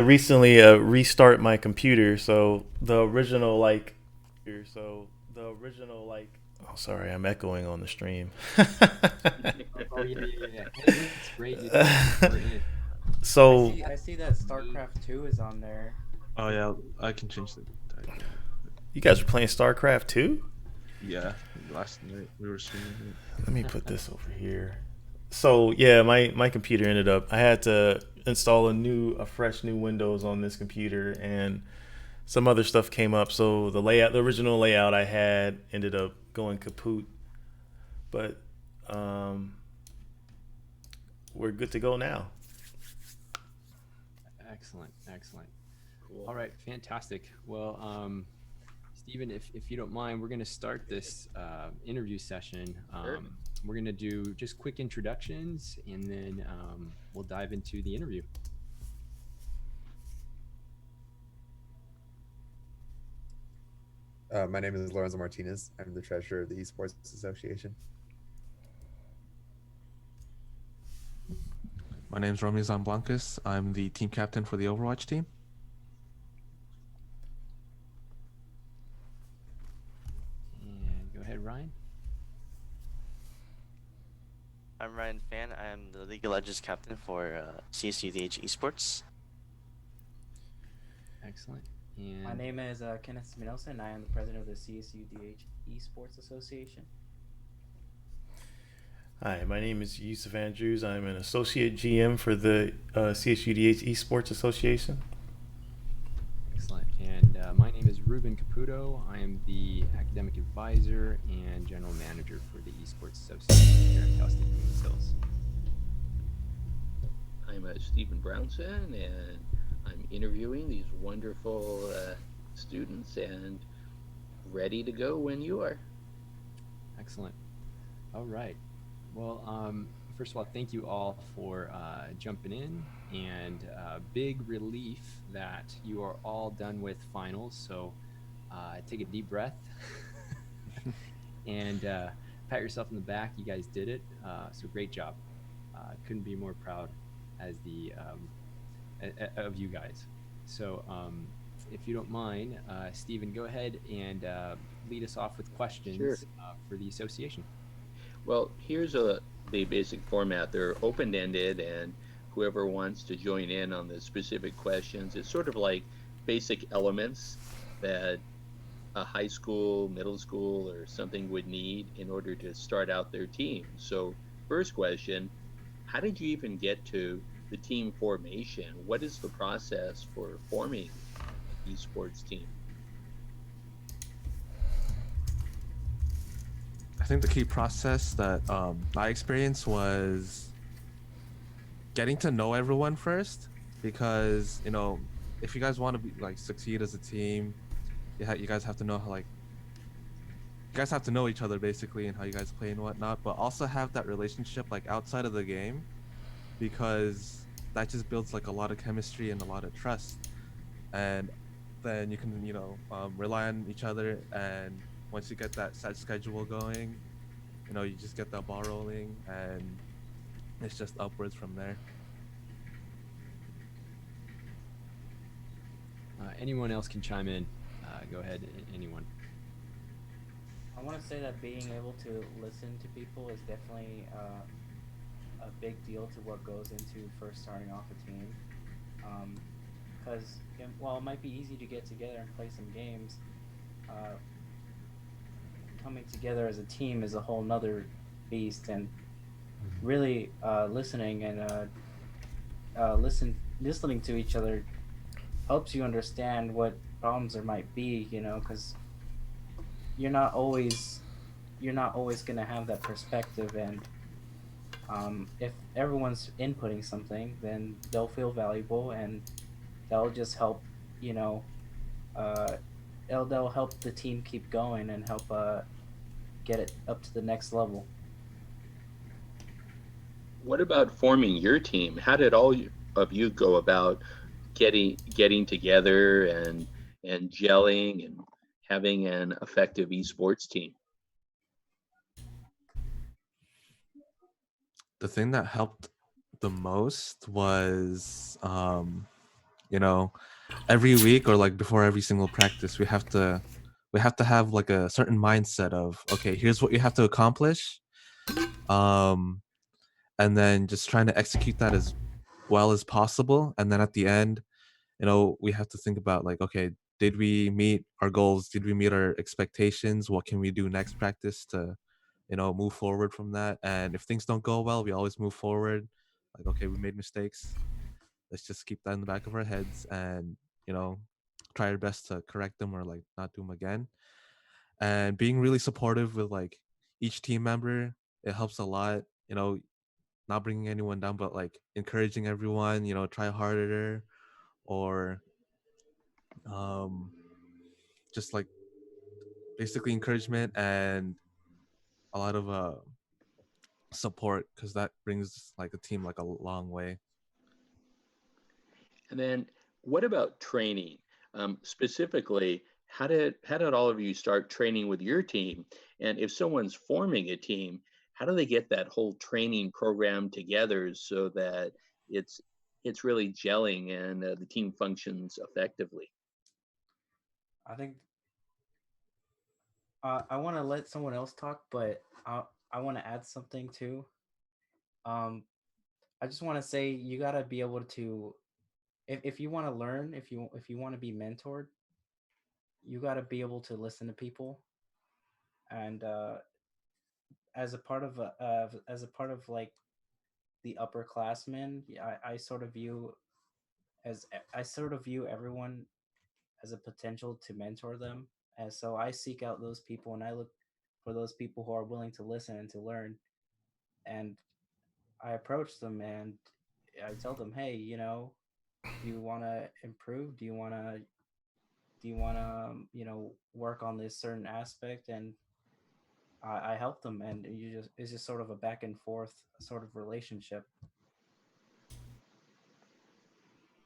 recently restart my computer, so the original oh sorry, I'm echoing on the stream. Oh yeah, yeah, yeah. It's great. We're in. So I see that StarCraft 2 is on there. Oh yeah, I can change the title. you guys are playing StarCraft 2? Yeah, last night we were streaming it. Let me put this over here. So yeah, my computer ended up. I had to install a fresh new Windows on this computer, and some other stuff came up. So the original layout I had ended up going kaput. But um, we're good to go now. Excellent, excellent. All Cool. right, fantastic. Well, Stephen, if you don't mind, we're going to start this interview session. Sure. We're going to do just quick introductions, and then we'll dive into the interview. My name is Lorenzo Martinez. I'm the treasurer of the Esports Association. My name's Romizan Blancas. I'm the team captain for the Overwatch team. And go ahead, Ryan. I'm Ryan Fan. I'm the League of Legends captain for CSUDH Esports. Excellent. And My name is Kenneth Spinoza, and I am the president of the CSUDH Esports Association. Hi, my name is Yusuf Andrews. I'm an associate GM for the CSUDH Esports Association. excellent. And my name is Ruben Caputo. I am the academic advisor and general manager for the Esports Association here at Cal State Demons Hills. I'm Stephen Brownson, and I'm interviewing these wonderful students and ready to go when you are. Excellent. All right. Well, first of all, thank you all for jumping in, and big relief that you are all done with finals. So take a deep breath and pat yourself in the back. You guys did it. So great job. Couldn't be more proud as the of you guys. So if you don't mind, Stephen, go ahead and lead us off with questions Sure. for the association. Well, here's the basic format. They're open-ended, and whoever wants to join in on the specific questions, it's sort of like basic elements that a high school, middle school, or something would need in order to start out their team. So, first question, how did you even get to the team formation? What is the process for forming an esports team? I think the key process that I experienced was getting to know everyone first, because if you guys want to be succeed as a team, you guys have to know how you guys have to know each other basically and how you guys play and whatnot, but also have that relationship outside of the game, because that just builds a lot of chemistry and a lot of trust, and then you can rely on each other, and once you get that set schedule going, you just get that ball rolling, and it's just upwards from there. Anyone else can chime in. Go ahead, anyone. I want to say that being able to listen to people is definitely a big deal to what goes into first starting off a team. Because while it might be easy to get together and play some games, uh, coming together as a team is a whole nother beast. And really listening and listening to each other helps you understand what problems there might be. Because you're not always gonna have that perspective, and if everyone's inputting something, then they'll feel valuable, and that'll just help. You know, uh, that'll help the team keep going and help get it up to the next level. What about forming your team? How did of you go about getting together and gelling and having an effective esports team? The thing that helped the most was every week or like before every single practice, we have to have like a certain mindset of, okay, here's what you have to accomplish, um, and then just trying to execute that as well as possible. And then at the end, we have to think about like, okay, did we meet our goals? Did we meet our expectations? What can we do next practice to, move forward from that? And if things don't go well, we always move forward. Like, okay, we made mistakes. Let's just keep that in the back of our heads and, try our best to correct them or like not do them again. And being really supportive with like each team member, it helps a lot. Not bringing anyone down, but like encouraging everyone, try harder, or um just like basically encouragement and a lot of support, because that brings like a team like a long way. And then what about training? Specifically, how did all of you start training with your team? And if someone's forming a team, how do they get that whole training program together so that it's it's really gelling and the team functions effectively? I think I want to let someone else talk, but I want to add something too. Um, I just want to say you gotta be able to, if you want to learn, if you want to be mentored, you gotta be able to listen to people, and as a part of as a part of like the upperclassmen, I sort of view as I sort of view everyone as a potential to mentor them, and so I seek out those people and I look for those people who are willing to listen and to learn, and I approach them and I tell them, hey, do you want to improve? Do you want to work on this certain aspect? And I help them, and it's just sort of a back and forth sort of relationship.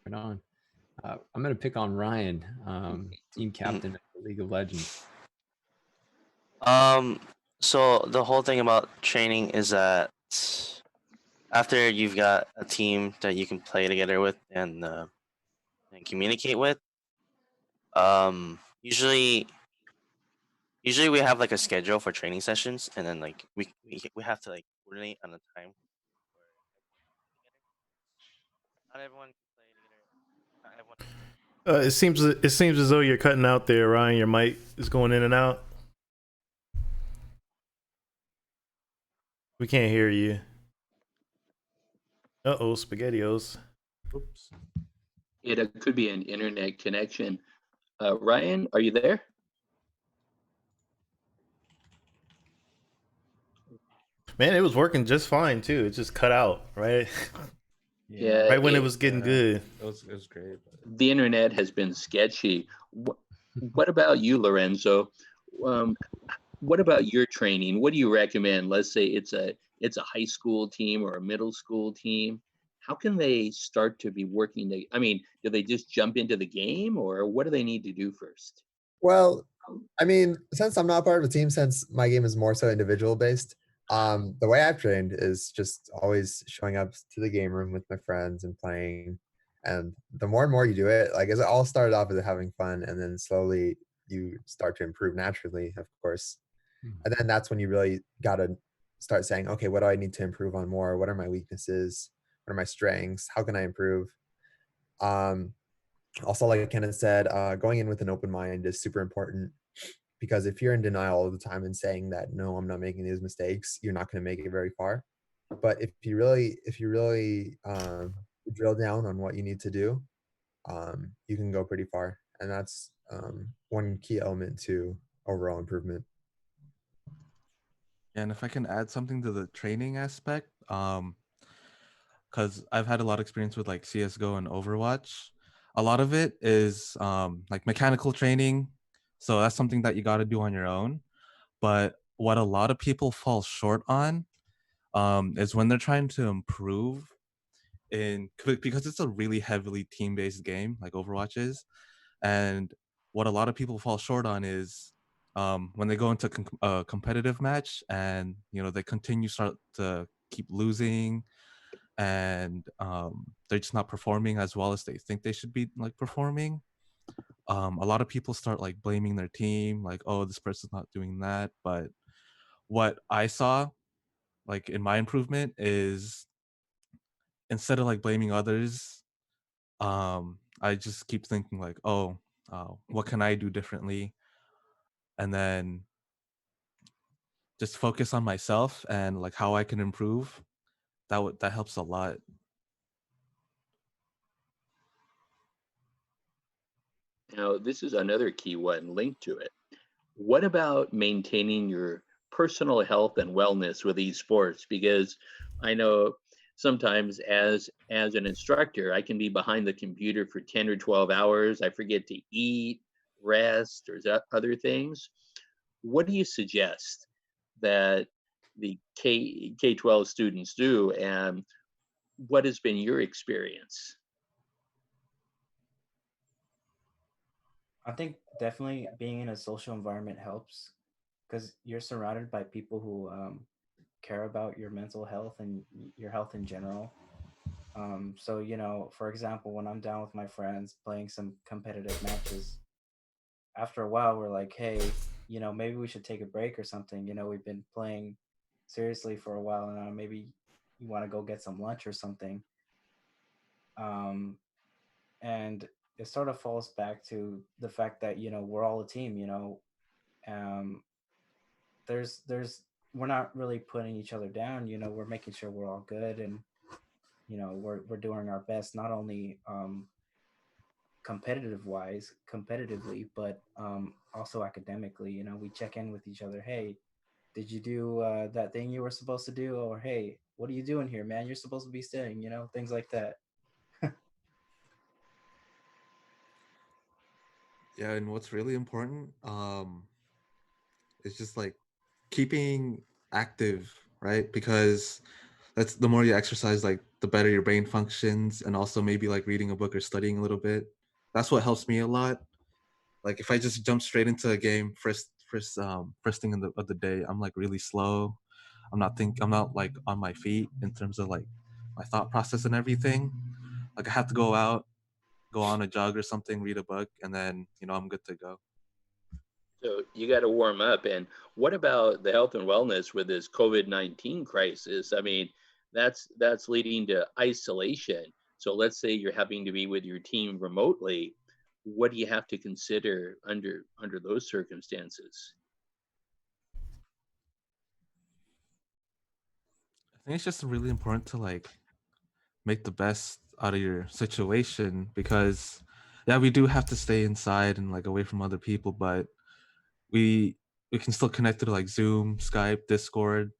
Right on. I'm going to pick on Ryan, team Mhm. captain of the League of Legends. Um, so the whole thing about training is that after you've got a team that you can play together with and communicate with, usually we have like a schedule for training sessions, and then like we have to like coordinate on a time where not everyone can play together. Not everyone. It seems as though you're cutting out there, Ryan. Your mic is going in and out. We can't hear you. Uh-oh, SpaghettiOs. Oops. It could be an internet connection. Ryan, are you there? Man, it was working just fine too. It just cut out, right? Yeah, Right when it it, was getting Yeah, good. it was great. the internet has been sketchy. What about you, Lorenzo? Um, what about your training? What do you recommend? Let's say it's a high school team or a middle school team. How can they start to be working? I mean, do they just jump into the game, or what do they need to do first? Well, I mean, since I'm not part of a team, since my game is more so individual based, the way I've trained is just always showing up to the game room with my friends and playing. And the more and more you do it, like it all started off as having fun, and then slowly you start to improve naturally, of course. And then that's when you really gotta start saying, okay, what do I need to improve on more? What are my weaknesses? What are my strengths? How can I improve? Um, Also, like Kenneth said, going in with an open mind is super important, because if you're in denial all the time and saying that no, I'm not making these mistakes, you're not going to make it very far. But if you really drill down on what you need to do, you can go pretty far, and that's one key element to overall improvement. And if I can add something to the training aspect, because I've had a lot of experience with like CS:GO and Overwatch. A lot of it is like mechanical training, so that's something that you got to do on your own. But what a lot of people fall short on is when they're trying to improve because it's a really heavily team-based game like Overwatch is, and what a lot of people fall short on is when they go into a competitive match and they continue start to keep losing, and they're just not performing as well as they think they should be like performing. A lot of people start like blaming their team, like, oh, this person's not doing that. But what I saw, like in my improvement, is instead of like blaming others, I just keep thinking like, oh, what can I do differently? And then just focus on myself and like how I can improve. That helps a lot. Now, this is another key one linked to it. What about maintaining your personal health and wellness with esports? Because I know sometimes as an instructor, I can be behind the computer for 10 or 12 hours. I forget to eat, rest, or other things. What do you suggest that the K-12 students do, and what has been your experience? I think definitely being in a social environment helps because you're surrounded by people who care about your mental health and your health in general. So, for example, when I'm down with my friends playing some competitive matches, after a while, we're like, hey, maybe we should take a break or something. We've been playing seriously for a while now. Maybe you want to go get some lunch or something. Um, and it sort of falls back to the fact that, we're all a team, um, there's we're not really putting each other down. We're making sure we're all good, and we're doing our best, not only competitively, but also academically. We check in with each other. Hey, did you do that thing you were supposed to do? Or hey, what are you doing here, man? You're supposed to be staying. Things like that. Yeah, and what's really important is just like keeping active, right? Because that's the more you exercise, like the better your brain functions, and also maybe like reading a book or studying a little bit. That's what helps me a lot. Like if I just jump straight into a game first thing of the day, I'm like really slow. I'm not like on my feet in terms of like my thought process and everything. Like I have to go out, go on a jog or something, read a book, and then I'm good to go. So you got to warm up. And what about the health and wellness with this COVID-19 crisis? I mean, that's leading to isolation. So let's say you're having to be with your team remotely. What do you have to consider under those circumstances? I think it's just really important to like make the best out of your situation because yeah, we do have to stay inside and like away from other people, but we we can still connect through like Zoom, Skype, Discord,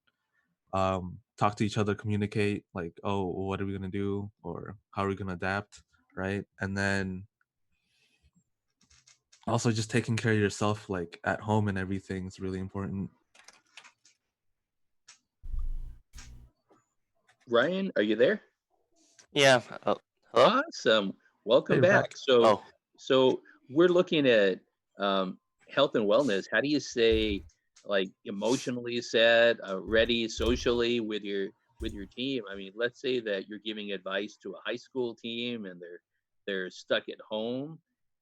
talk to each other, communicate like, oh, what are we gonna do or how are we gonna adapt, right? And then also just taking care of yourself like at home and everything is really important. Ryan, are you there? Yeah. Oh, hello. Awesome. Welcome Hey, Rick. back. So, Oh, so we're looking at health and wellness. How do you say, like, emotionally set, ready socially with your team? I mean, let's say that you're giving advice to a high school team and they're stuck at home.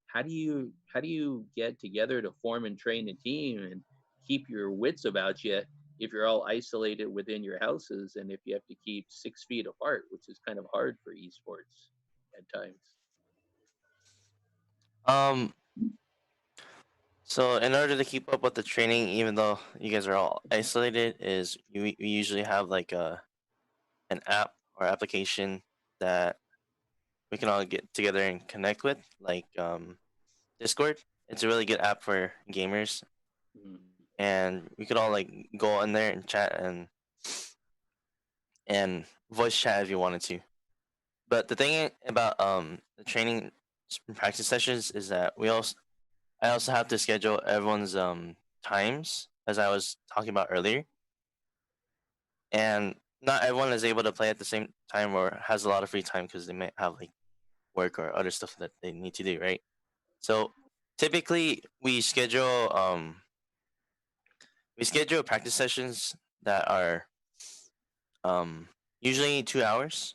How do you get together to form and train a team and keep your wits about you if you're all isolated within your houses and if you have to keep 6 feet apart, which is kind of hard for esports at times. um. So in order to keep up with the training, even though you guys are all isolated, we usually have like an app or application that we can all get together and connect with, like Discord. It's a really good app for gamers, Mm. and we could all like go on there and chat and voice chat if you wanted to. But the thing about the training practice sessions is that I also have to schedule everyone's times as I was talking about earlier, and not everyone is able to play at the same time or has a lot of free time because they might have like work or other stuff that they need to do, right? So typically we schedule practice sessions that are um usually 2 hours,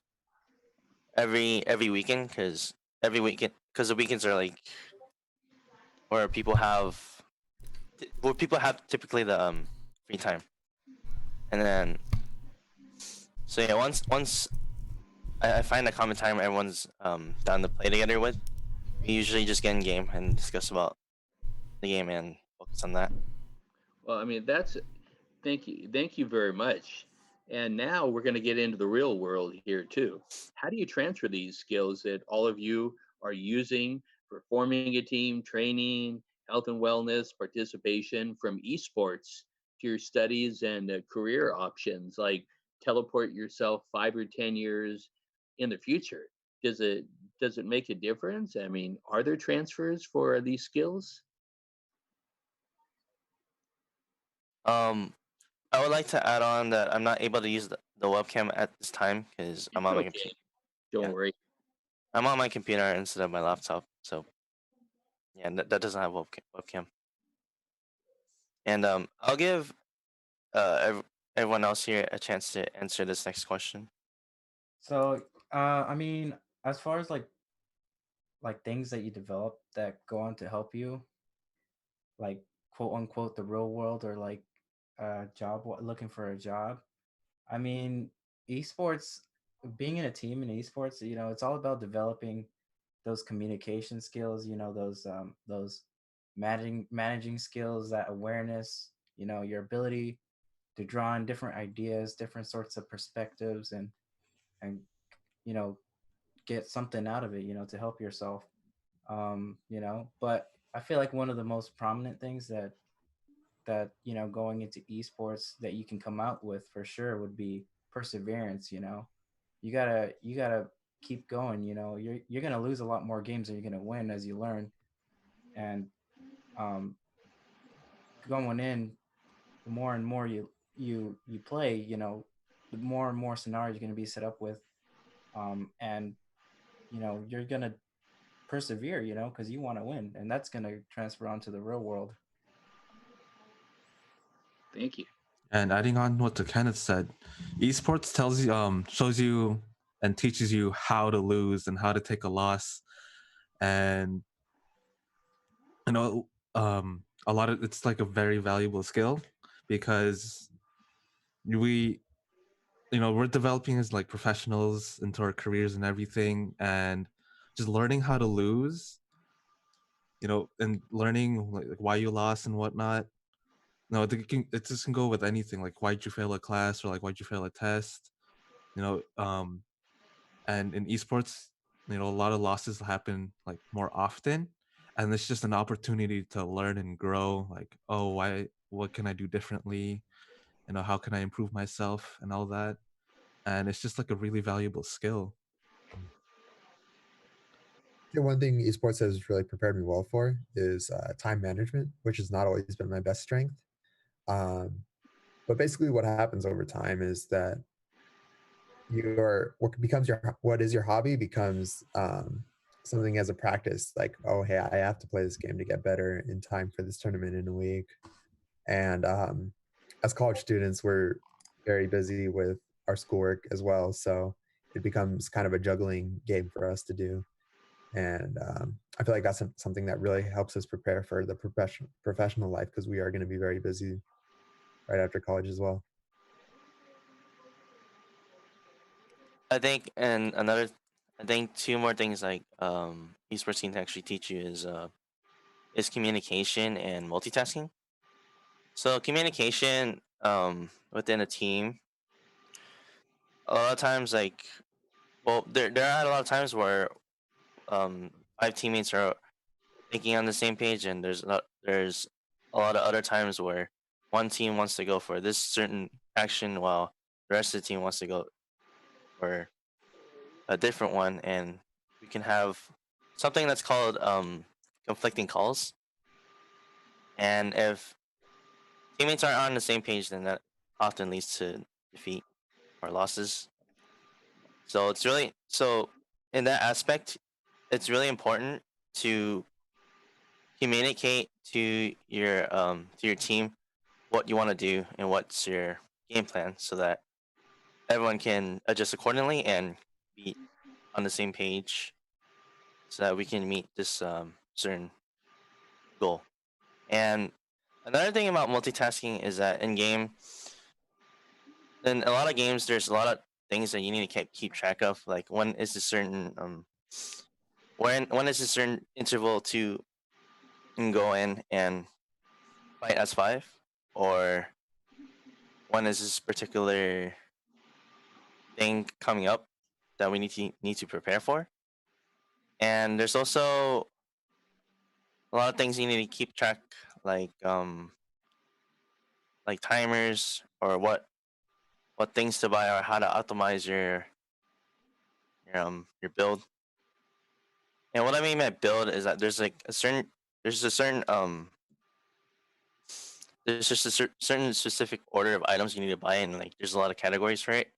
every weekend because the weekends are like where people have typically the free time, and then so yeah, once I find a common time everyone's down to play together with, we usually just get in game and discuss about the game and focus on that. Well, I mean, thank you very much. And now we're going to get into the real world here too. How do you transfer these skills that all of you are using for forming a team, training, health and wellness, participation from esports to your studies and career options, like teleport yourself 5 or 10 years in the future? Does it does it make a difference? I mean, are there transfers for these skills? Um, I would like to add on that I'm not able to use the webcam at this time because I'm It's on my okay. computer. Don't Yeah, worry. I'm on my computer instead of my laptop. So yeah, that doesn't have webcam. And I'll give everyone else here a chance to answer this next question. So, I mean, as far as like things that you develop that go on to help you, like quote unquote the real world or like looking for a job. I mean, esports, being in a team in esports, it's all about developing those communication skills. Those managing skills, that awareness. Your ability to draw in different ideas, different sorts of perspectives, and you know get something out of it. To help yourself. But I feel like one of the most prominent things that going into esports that you can come out with for sure would be perseverance. You gotta keep going. You're gonna lose a lot more games than you're gonna win as you learn. And um going in, the more and more you play, the more and more scenarios you're gonna be set up with. And you're gonna persevere, because you want to win, and that's gonna transfer onto the real world. Thank you. And adding on what the Kenneth said, esports tells you, shows you and teaches you how to lose and how to take a loss, and you know, a lot of it's like a very valuable skill because we, we're developing as like professionals into our careers and everything, and just learning how to lose, and learning like why you lost and whatnot. No, it just can go with anything. Like, why'd you fail a class, or like why'd you fail a test? You know, um, and in esports, a lot of losses happen like more often, and it's just an opportunity to learn and grow. Like, oh, why? What can I do differently? How can I improve myself and all that? And it's just like a really valuable skill. The one thing esports has really prepared me well for is time management, which has not always been my best strength. Um, but basically, what happens over time is that what is your hobby becomes something as a practice. Like, oh, hey, I have to play this game to get better in time for this tournament in a week. And as college students, we're very busy with our schoolwork as well, so it becomes kind of a juggling game for us to do. And I feel like that's something that really helps us prepare for the professional life, because we are going to be very busy right after college as well. I think two more things like esports can actually teach you is communication and multitasking. So communication within a team, a lot of times like well there are a lot of times where um five teammates are thinking on the same page, and there's a lot of other times where one team wants to go for this certain action while the rest of the team wants to go for a different one, and we can have something that's called conflicting calls. And if teammates aren't on the same page, then that often leads to defeat or losses. So in that aspect, it's really important to communicate to your team what you want to do and what's your game plan, so that everyone can adjust accordingly and be on the same page so that we can meet this certain goal. And another thing about multitasking is that in game, in a lot of games, there's a lot of things that you need to keep track of. Like when is a certain when is a certain interval to go in and fight S5, or when is this particular thing coming up that we need to prepare for. And there's also a lot of things you need to keep track, like timers, or what things to buy, or how to optimize your build. And what I mean by build is that there's a certain there's just a certain specific order of items you need to buy, and like there's a lot of categories for it.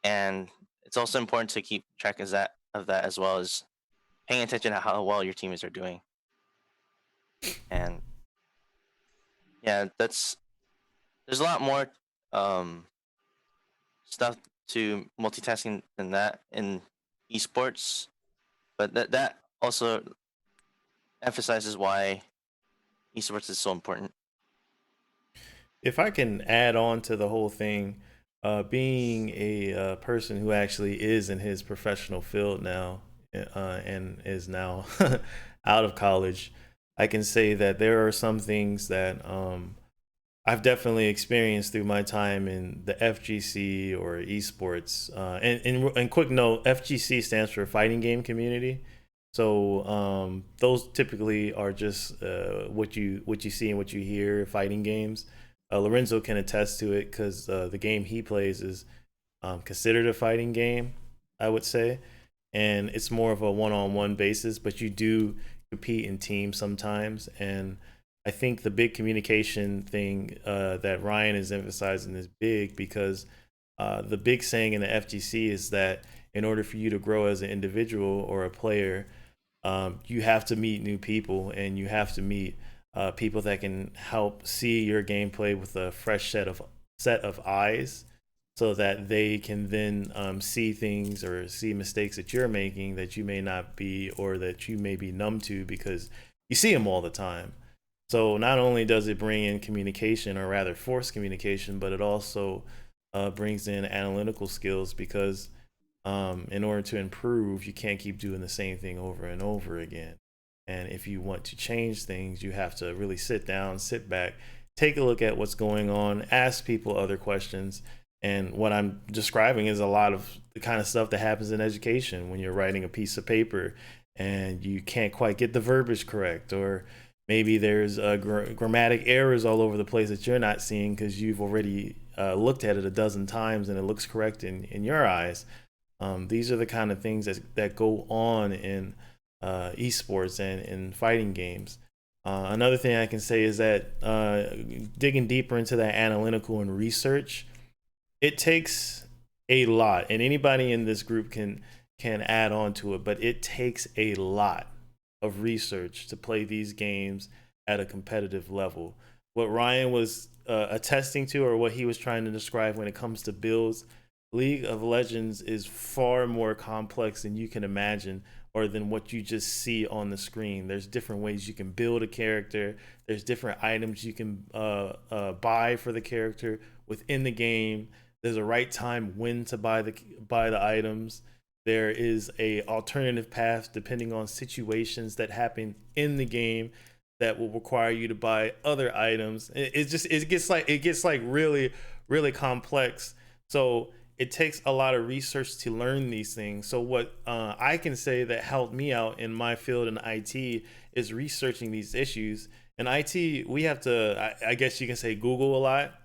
And it's also important to keep track of that, as well as paying attention to how well your teammates are doing. And yeah, there's a lot more stuff to multitasking than that in esports, but that also emphasizes why esports is so important. If I can add on to the whole thing, being a person who actually is in his professional field now, and is now out of college, I can say that there are some things that I've definitely experienced through my time in the FGC or esports. And quick note, FGC stands for Fighting Game Community. So those typically are just what you see and what you hear, fighting games. Lorenzo can attest to it because the game he plays is considered a fighting game, I would say, and it's more of a one-on-one basis. But you do compete in teams sometimes, and I think the big communication thing that Ryan is emphasizing is big, because the big saying in the FGC is that in order for you to grow as an individual or a player, you have to meet new people, and you have to meet people that can help see your gameplay with a fresh set of eyes, so that they can then see things or see mistakes that you're making that you may not be, or that you may be numb to because you see them all the time. So not only does it bring in communication, or rather force communication, but it also brings in analytical skills, because in order to improve, you can't keep doing the same thing over and over again. And if you want to change things, you have to really sit down, sit back, take a look at what's going on, ask people other questions. And what I'm describing is a lot of the kind of stuff that happens in education when you're writing a piece of paper and you can't quite get the verbiage correct, or maybe there's grammatic errors all over the place that you're not seeing because you've already looked at it a dozen times and it looks correct in your eyes. These are the kind of things that go on in esports and in fighting games. Another thing I can say is that digging deeper into that analytical and research, it takes a lot, and anybody in this group can add on to it, but it takes a lot of research to play these games at a competitive level. What Ryan was attesting to, or what he was trying to describe when it comes to builds, League of Legends is far more complex than you can imagine, or than what you just see on the screen. There's different ways you can build a character. There's different items you can buy for the character within the game. There's a right time when to buy the items. There is a alternative path depending on situations that happen in the game that will require you to buy other items. It gets like really, really complex. So it takes a lot of research to learn these things. So what I can say that helped me out in my field in IT is researching these issues. In IT, we have to, I guess you can say, Google a lot,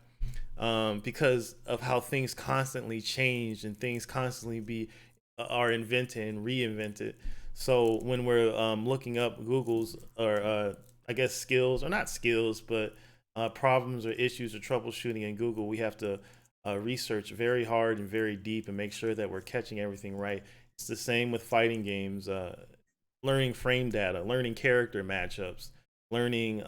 because of how things constantly change and things constantly are invented and reinvented. So when we're looking up Google's, or I guess skills, or not skills, but problems or issues or troubleshooting in Google, we have to research very hard and very deep and make sure that we're catching everything right. It's the same with fighting games, learning frame data, learning character matchups, learning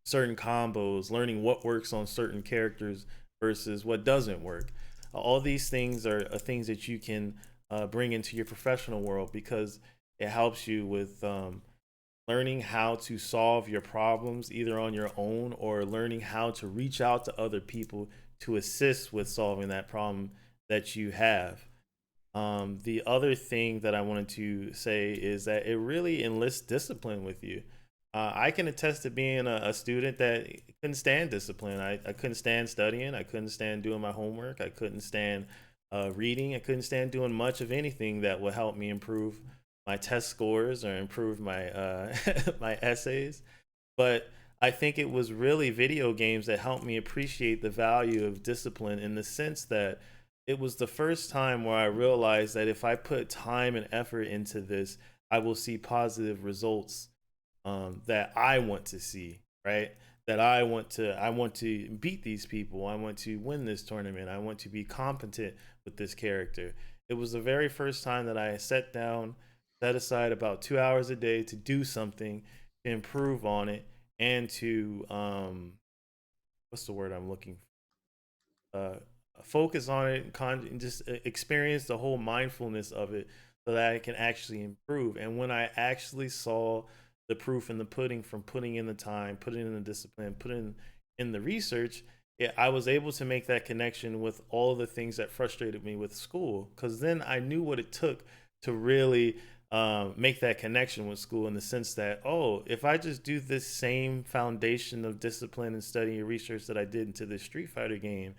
certain combos, learning what works on certain characters versus what doesn't work. All these things are things that you can bring into your professional world because it helps you with learning how to solve your problems either on your own or learning how to reach out to other people to assist with solving that problem that you have. The other thing that I wanted to say is that it really enlists discipline with you. I can attest to being a student that couldn't stand discipline. I couldn't stand studying. I couldn't stand doing my homework. I couldn't stand reading. I couldn't stand doing much of anything that would help me improve my test scores or improve my my essays. But I think it was really video games that helped me appreciate the value of discipline in the sense that it was the first time where I realized that if I put time and effort into this, I will see positive results that I want to see, right? That I want to beat these people. I want to win this tournament. I want to be competent with this character. It was the very first time that I sat down, set aside about 2 hours a day to do something, to improve on it, and to what's the word I'm looking for? Focus on it and just experience the whole mindfulness of it so that I can actually improve. And when I actually saw the proof in the pudding from putting in the time, putting in the discipline, putting in the research, I was able to make that connection with all of the things that frustrated me with school. Because then I knew what it took to really make that connection with school in the sense that, oh, if I just do this same foundation of discipline and study and research that I did into this Street Fighter game,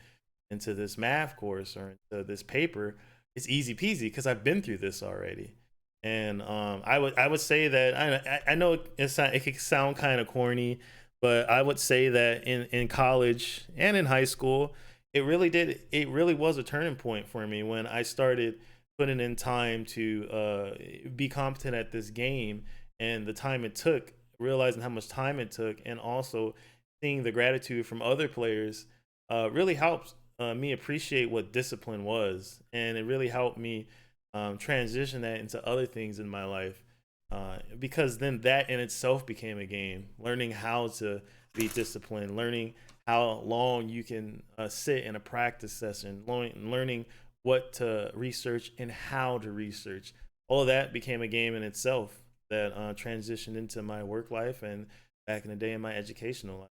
into this math course, or into this paper, it's easy peasy because I've been through this already. And I would say that I know it could sound kind of corny, but I would say that in college and in high school, it really was a turning point for me when I started putting in time to be competent at this game, and the time it took, realizing how much time it took, and also seeing the gratitude from other players really helped me appreciate what discipline was, and it really helped me transition that into other things in my life, because then that in itself became a game. Learning how to be disciplined, learning how long you can sit in a practice session, learning what to research and how to research. All of that became a game in itself that transitioned into my work life and back in the day in my educational life.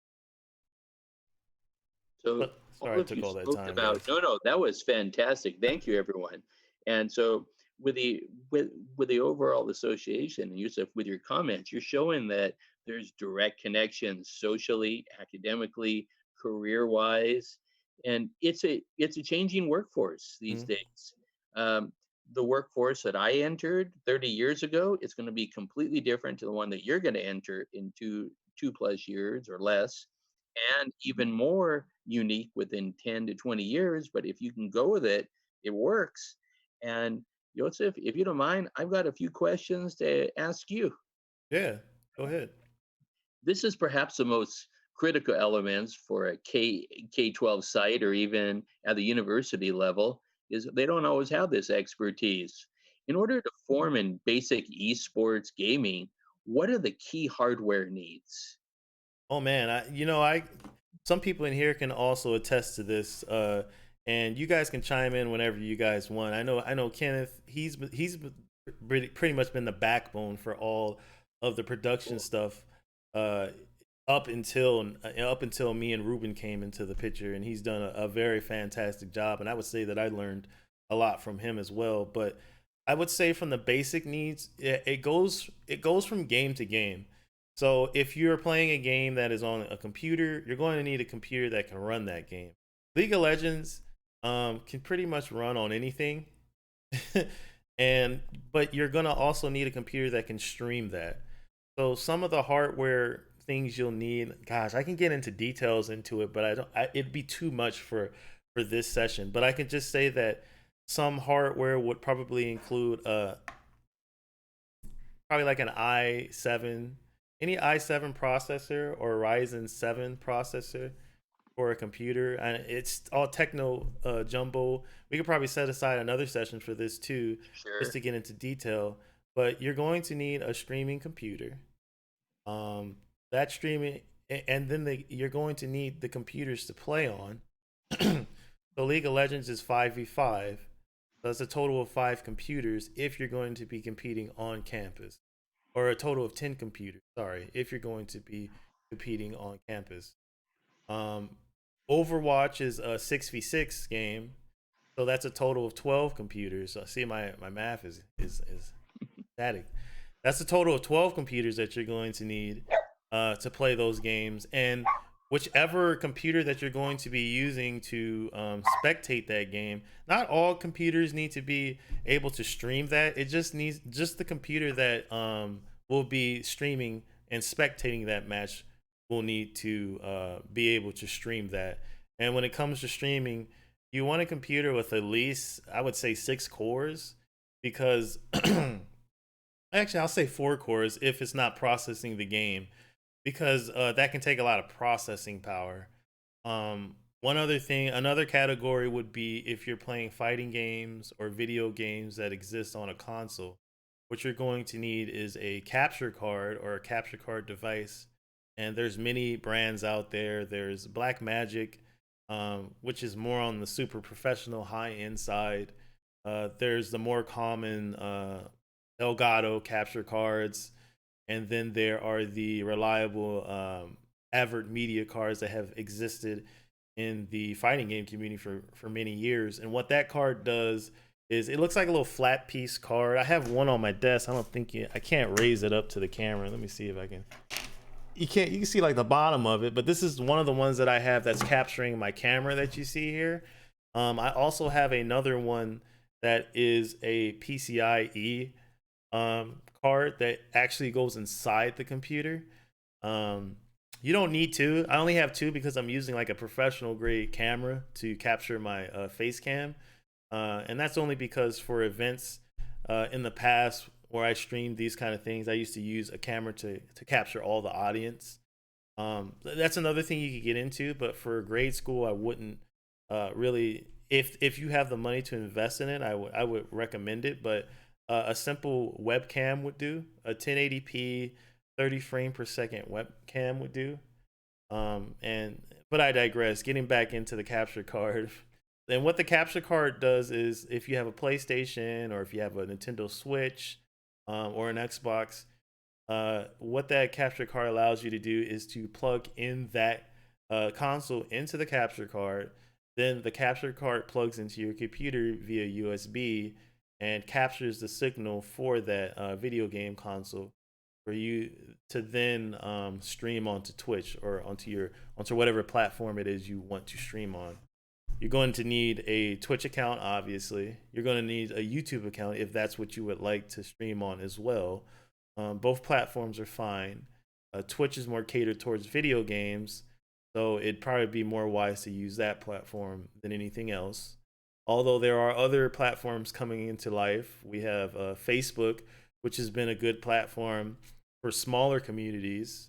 So But, sorry, all I of took you all that spoke time, about guys. no, that was fantastic. Thank you, everyone. And so with the overall association, and Yusuf, with your comments, you're showing that there's direct connections socially, academically, career wise, and it's a changing workforce these Mhm. days. Um, the workforce that I entered 30 years ago, it's going to be completely different to the one that you're going to enter in two plus years or less, and even more unique within 10 to 20 years. But if you can go with it, it works. And Joseph, if you don't mind, I've got a few questions to ask you. Yeah, go ahead. This is perhaps the most critical elements for a K-12 site or even at the university level is they don't always have this expertise. In order to form in basic esports gaming, what are the key hardware needs? Oh man, I some people in here can also attest to this, and you guys can chime in whenever you guys want. I know Kenneth. He's pretty much been the backbone for all of the production stuff, uh, up until me and Ruben came into the picture, and he's done a very fantastic job. And I would say that I learned a lot from him as well. But I would say from the basic needs, it goes from game to game. So if you're playing a game that is on a computer, you're going to need a computer that can run that game. League of Legends can pretty much run on anything, and but you're gonna also need a computer that can stream that. So some of the hardware things you'll need, gosh, I can get into details into it, but I don't. It'd be too much for this session. But I can just say that some hardware would probably include probably like an i7, any i7 processor or Ryzen 7 processor for a computer, and it's all techno jumbo. We could probably set aside another session for this too, just Sure. to get into detail. But you're going to need a streaming computer. Um, that streaming, and then you're going to need the computers to play on. So League of Legends is 5v5. So that's a total of 5 computers if you're going to be competing on campus, or a total of 10 computers. Sorry, if you're going to be competing on campus. Um, Overwatch is a 6v6 game, so that's a total of 12 computers. So see, my math is static. That's a total of 12 computers that you're going to need to play those games. And whichever computer that you're going to be using to spectate that game, not all computers need to be able to stream that. It just needs just the computer that will be streaming and spectating that match will need to be able to stream that. And when it comes to streaming, you want a computer with at least, I would say, 6 cores, because actually, I'll say 4 cores if it's not processing the game, because that can take a lot of processing power. One other thing, another category would be if you're playing fighting games or video games that exist on a console. What you're going to need is a capture card or a capture card device. And there's many brands out there. There's Blackmagic, which is more on the super professional high end side. There's the more common Elgato capture cards, and then there are the reliable Avert Media cards that have existed in the fighting game community for many years. And what that card does is it looks like a little flat piece card. I have one on my desk. I don't think I can't raise it up to the camera. Let me see if I can. You can see like the bottom of it, but this is one of the ones that I have that's capturing my camera that you see here. I also have another one that is a PCIe card that actually goes inside the computer. You don't need two. I only have two because I'm using like a professional grade camera to capture my face cam. And that's only because for events in the past where I streamed these kind of things, I used to use a camera to capture all the audience. That's another thing you could get into, but for grade school, I wouldn't really. If you have the money to invest in it, I would recommend it. But a simple webcam would do. A 1080p 30 frame per second webcam would do. But I digress. Getting back into the capture card. Then what the capture card does is if you have a PlayStation or if you have a Nintendo Switch or an Xbox, what that capture card allows you to do is to plug in that console into the capture card. Then the capture card plugs into your computer via USB and captures the signal for that video game console for you to then stream onto Twitch or onto whatever platform it is you want to stream on. You're going to need a Twitch account, obviously. You're going to need a YouTube account if that's what you would like to stream on as well. Both platforms are fine. Twitch is more catered towards video games, so it'd probably be more wise to use that platform than anything else. Although there are other platforms coming into life. We have Facebook, which has been a good platform for smaller communities,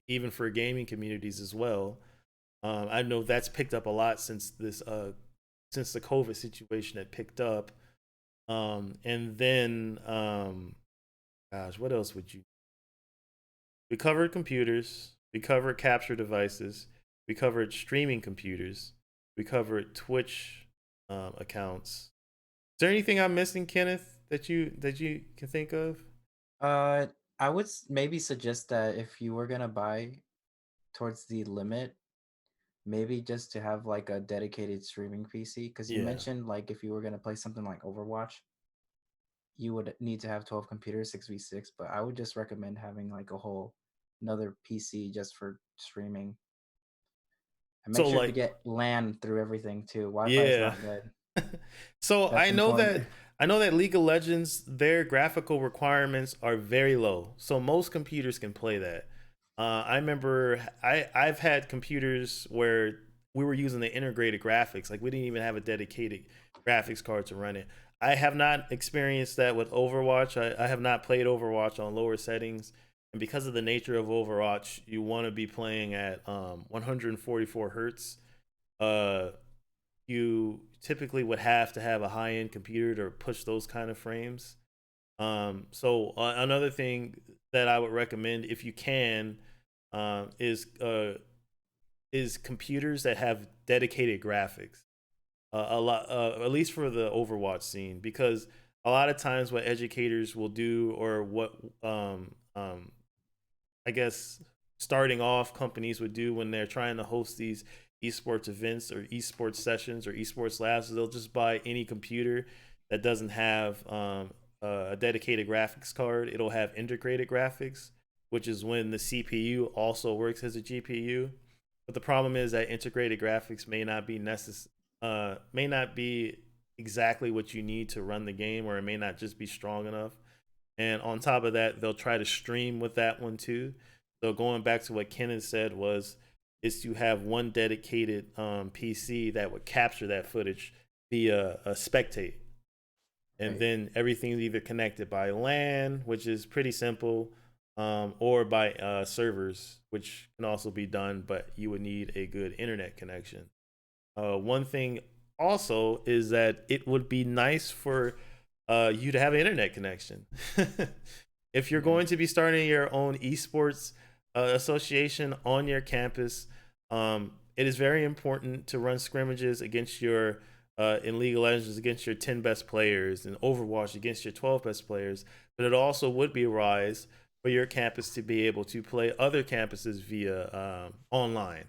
even for gaming communities as well. I know that's picked up a lot since the COVID situation had picked up. And then, gosh, what else would you? We covered computers. We covered capture devices. We covered streaming computers. We covered Twitch accounts. Is there anything I'm missing, Kenneth, that you can think of? I would maybe suggest that if you were gonna buy towards the limit, maybe just to have like a dedicated streaming PC, because you Yeah. mentioned like if you were gonna play something like Overwatch, you would need to have 12 computers 6v6, but I would just recommend having like a whole another PC just for streaming. And make So sure to like, get LAN through everything too. Wi-Fi is yeah. not good. So That's important. I know that League of Legends, their graphical requirements are very low. So most computers can play that. I remember I've had computers where we were using the integrated graphics. Like we didn't even have a dedicated graphics card to run it. I have not experienced that with Overwatch. I have not played Overwatch on lower settings. And because of the nature of Overwatch, you want to be playing at 144 hertz. You typically would have to have a high-end computer to push those kind of frames. So another thing that I would recommend, if you can, is computers that have dedicated graphics. a lot, at least for the Overwatch scene, because a lot of times what educators will do, or what I guess starting off companies would do when they're trying to host these esports events or esports sessions or esports labs, is they'll just buy any computer that doesn't have a dedicated graphics card. It'll have integrated graphics, which is when the CPU also works as a GPU. But the problem is that integrated graphics may not be exactly what you need to run the game, or it may not just be strong enough. And on top of that, they'll try to stream with that one too. So going back to what Kenneth said is to have one dedicated PC that would capture that footage via a spectate. And then everything's either connected by LAN, which is pretty simple, or by servers, which can also be done, but you would need a good internet connection. One thing also is that it would be nice for you to have an internet connection. If you're going to be starting your own esports association on your campus, it is very important to run scrimmages against your in League of Legends against your 10 best players, and Overwatch against your 12 best players. But it also would be wise for your campus to be able to play other campuses via online,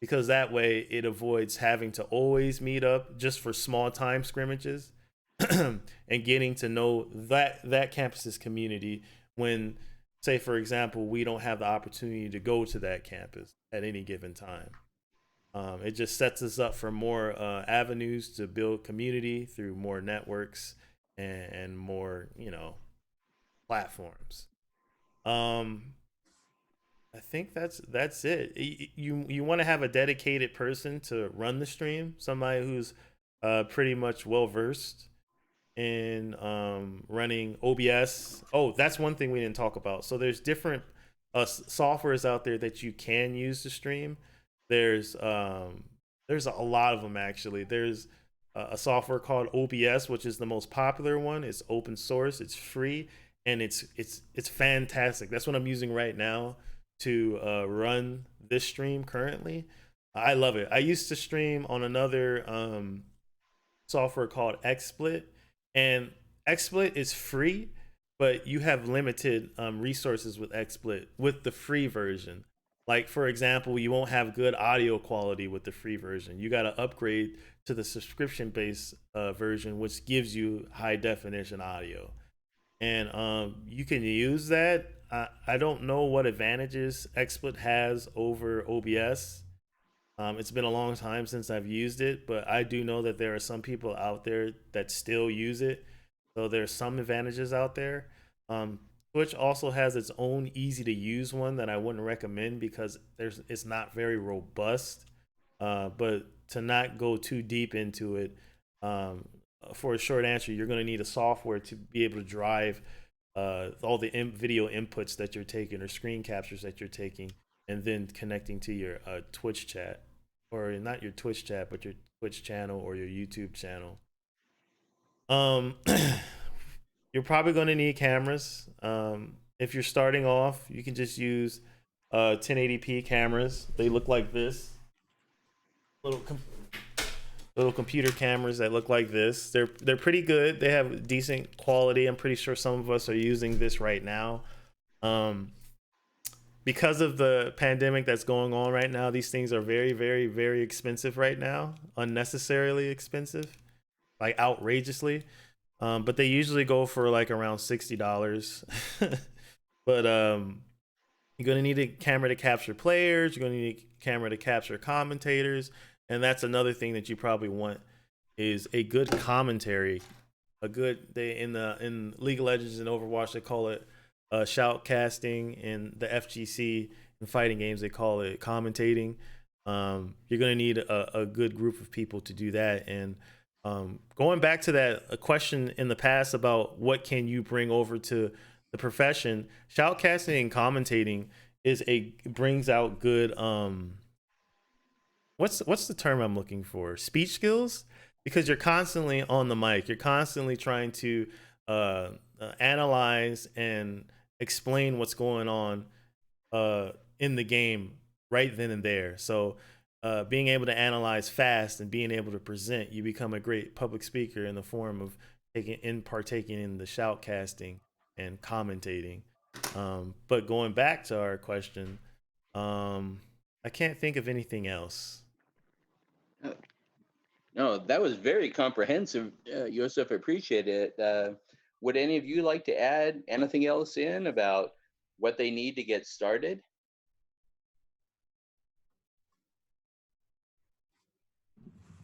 because that way it avoids having to always meet up just for small time scrimmages and getting to know that campus's community when, say for example, we don't have the opportunity to go to that campus at any given time. It just sets us up for more avenues to build community through more networks and more, platforms. I think that's it. You want to have a dedicated person to run the stream, somebody who's pretty much well versed in running OBS. Oh, that's one thing we didn't talk about. So there's different softwares out there that you can use to stream. There's a lot of them actually. There's a software called OBS, which is the most popular one. It's open source, it's free, and it's fantastic. That's what I'm using right now to run this stream currently. I love it. I used to stream on another software called XSplit, and XSplit is free, but you have limited resources with XSplit with the free version. Like for example, you won't have good audio quality with the free version. You got to upgrade to the subscription based version, which gives you high definition audio, and you can use that. I don't know what advantages XSplit has over OBS. It's been a long time since I've used it, but I do know that there are some people out there that still use it. So there's some advantages out there. Twitch also has its own easy to use one that I wouldn't recommend because it's not very robust. But to not go too deep into it, for a short answer, you're going to need a software to be able to drive all the video inputs that you're taking or screen captures that you're taking, and then connecting to your Twitch chat, or not your Twitch chat, but your Twitch channel or your YouTube channel. You're probably going to need cameras. If you're starting off, you can just use 1080p cameras. They look like this. Little computer cameras that look like this. They're pretty good. They have decent quality. I'm pretty sure some of us are using this right now. Because of the pandemic that's going on right now, these things are very, very, very expensive right now. Unnecessarily expensive, like outrageously. But they usually go for like around $60. But you're gonna need a camera to capture players. You're gonna need a camera to capture commentators. And that's another thing that you probably want, is a good commentary. In League of Legends and Overwatch they call it shoutcasting. In the FGC and fighting games they call it commentating. You're gonna need a good group of people to do that. And going back to that question in the past about what can you bring over to the profession, shoutcasting and commentating brings out good what's the term I'm looking for? Speech skills, because you're constantly on the mic. You're constantly trying to analyze and explain what's going on in the game right then and there. So being able to analyze fast and being able to present, you become a great public speaker in the form of partaking in the shoutcasting and commentating. But going back to our question, I can't think of anything else. No, that was very comprehensive, Joseph. Appreciate it. Would any of you like to add anything else in about what they need to get started?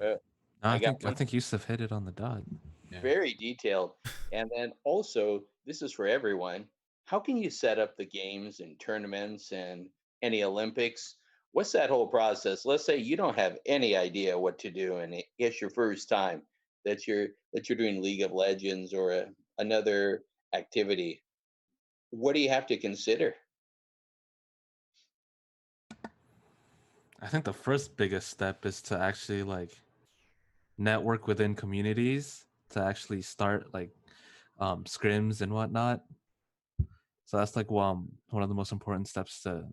Uh, I I got think I one think Yusuf hit it on the dot. Yeah. very detailed. And then also, this is for everyone. How can you set up the games and tournaments and any Olympics? What's that whole process? Let's say you don't have any idea what to do, and it's your first time that you're doing League of Legends or another activity. What do you have to consider? I think the first biggest step is to actually like network within communities to actually start like scrims and whatnot. So that's like one of the most important steps to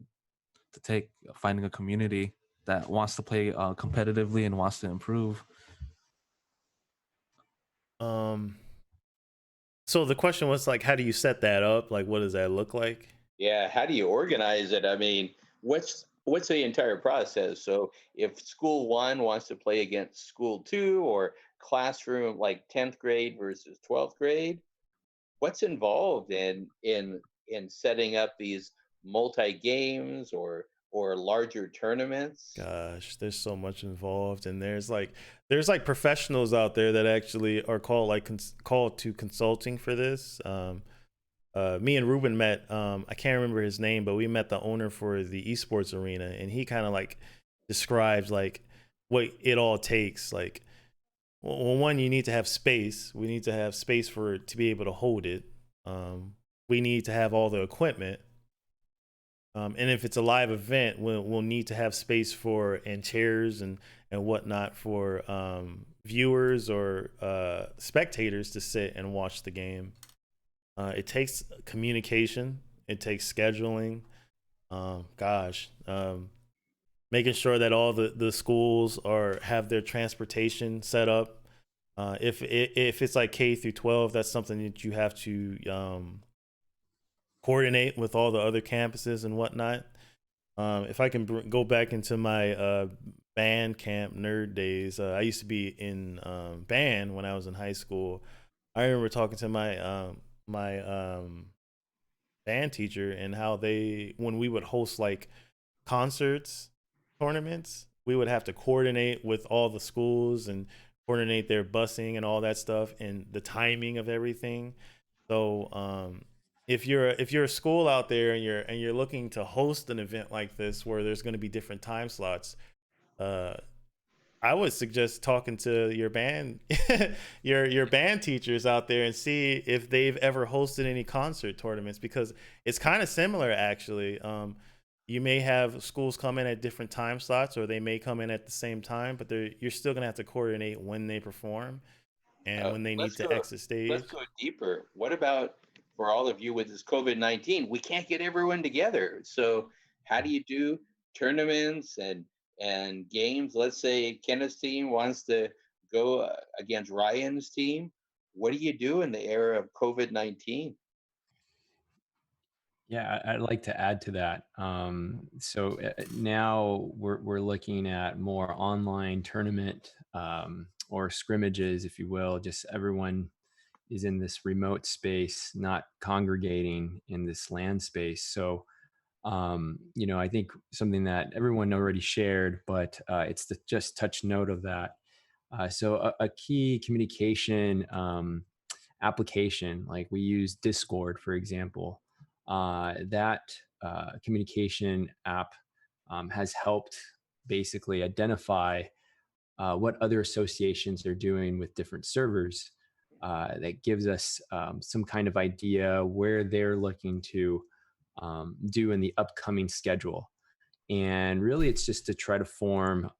take, finding a community that wants to play competitively and wants to improve. Um, so the question was like, how do you set that up? Like, what does that look like? Yeah, how do you organize it? I mean, what's the entire process? So if school one wants to play against school two or classroom like 10th grade versus 12th grade, what's involved in setting up these multi games or larger tournaments? Gosh, there's so much involved, and there's like professionals out there that actually are called like called to consulting for this. Me and Ruben met. I can't remember his name, but we met the owner for the esports arena, and he kind of like describes like what it all takes. Like, well, one, you need to have space. We need to have space for to be able to hold it. We need to have all the equipment. And if it's a live event, we'll need to have space for and chairs and whatnot for viewers or spectators to sit and watch the game. It takes communication. It takes scheduling. Gosh, making sure that all the schools have their transportation set up. If it's like K through 12, that's something that you have to coordinate with all the other campuses and whatnot. If I can go back into my band camp nerd days, I used to be in band when I was in high school. I remember talking to my band teacher and how when we would host like concerts, tournaments, we would have to coordinate with all the schools and coordinate their busing and all that stuff and the timing of everything. So if you're a school out there and you're looking to host an event like this where there's going to be different time slots, uh, I would suggest talking to your band your band teachers out there and see if they've ever hosted any concert tournaments because it's kind of similar actually. You may have schools come in at different time slots or they may come in at the same time, but you're still gonna have to coordinate when they perform and when they need Let's to go. exit stage. Let's go deeper. What about for all of you with this COVID-19? We can't get everyone together. So how do you do tournaments and games? Let's say Kenneth's team wants to go against Ryan's team. What do you do in the era of COVID-19? Yeah, I'd like to add to that. So now we're looking at more online tournament or scrimmages, if you will. Just everyone is in this remote space, not congregating in this land space. So, I think something that everyone already shared, but it's the just touch note of that. So a key communication application, like we use Discord, for example, that communication app has helped basically identify what other associations are doing with different servers. That gives us some kind of idea where they're looking to do in the upcoming schedule. And really, it's just to try to form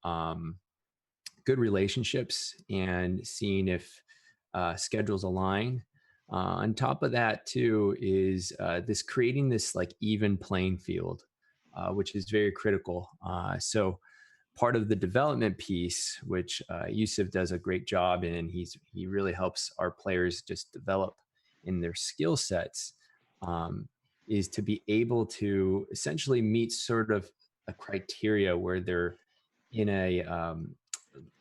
good relationships and seeing if schedules align. On top of that, too, is this creating this like even playing field, which is very critical. So part of the development piece, which Yusuf does a great job in, he really helps our players just develop in their skill sets, is to be able to essentially meet sort of a criteria where they're in a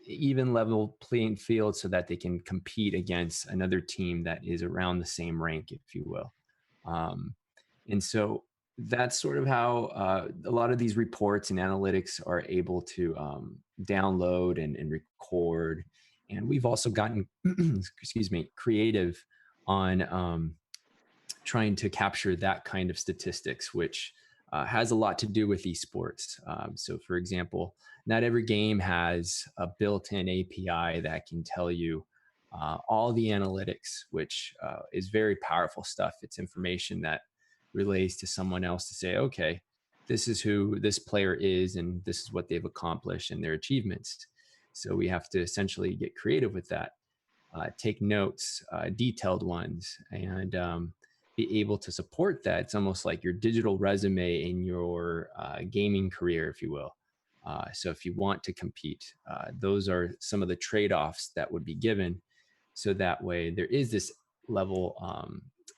even level playing field so that they can compete against another team that is around the same rank, if you will. And so that's sort of how a lot of these reports and analytics are able to download and record. And we've also gotten, excuse me, creative on trying to capture that kind of statistics, which has a lot to do with esports. So, for example, not every game has a built-in API that can tell you all the analytics, which is very powerful stuff. It's information that relays to someone else to say, okay, this is who this player is, and this is what they've accomplished and their achievements. So we have to essentially get creative with that, take notes, detailed ones, and be able to support that. It's almost like your digital resume in your gaming career, if you will. So if you want to compete, those are some of the trade-offs that would be given. So that way there is this level,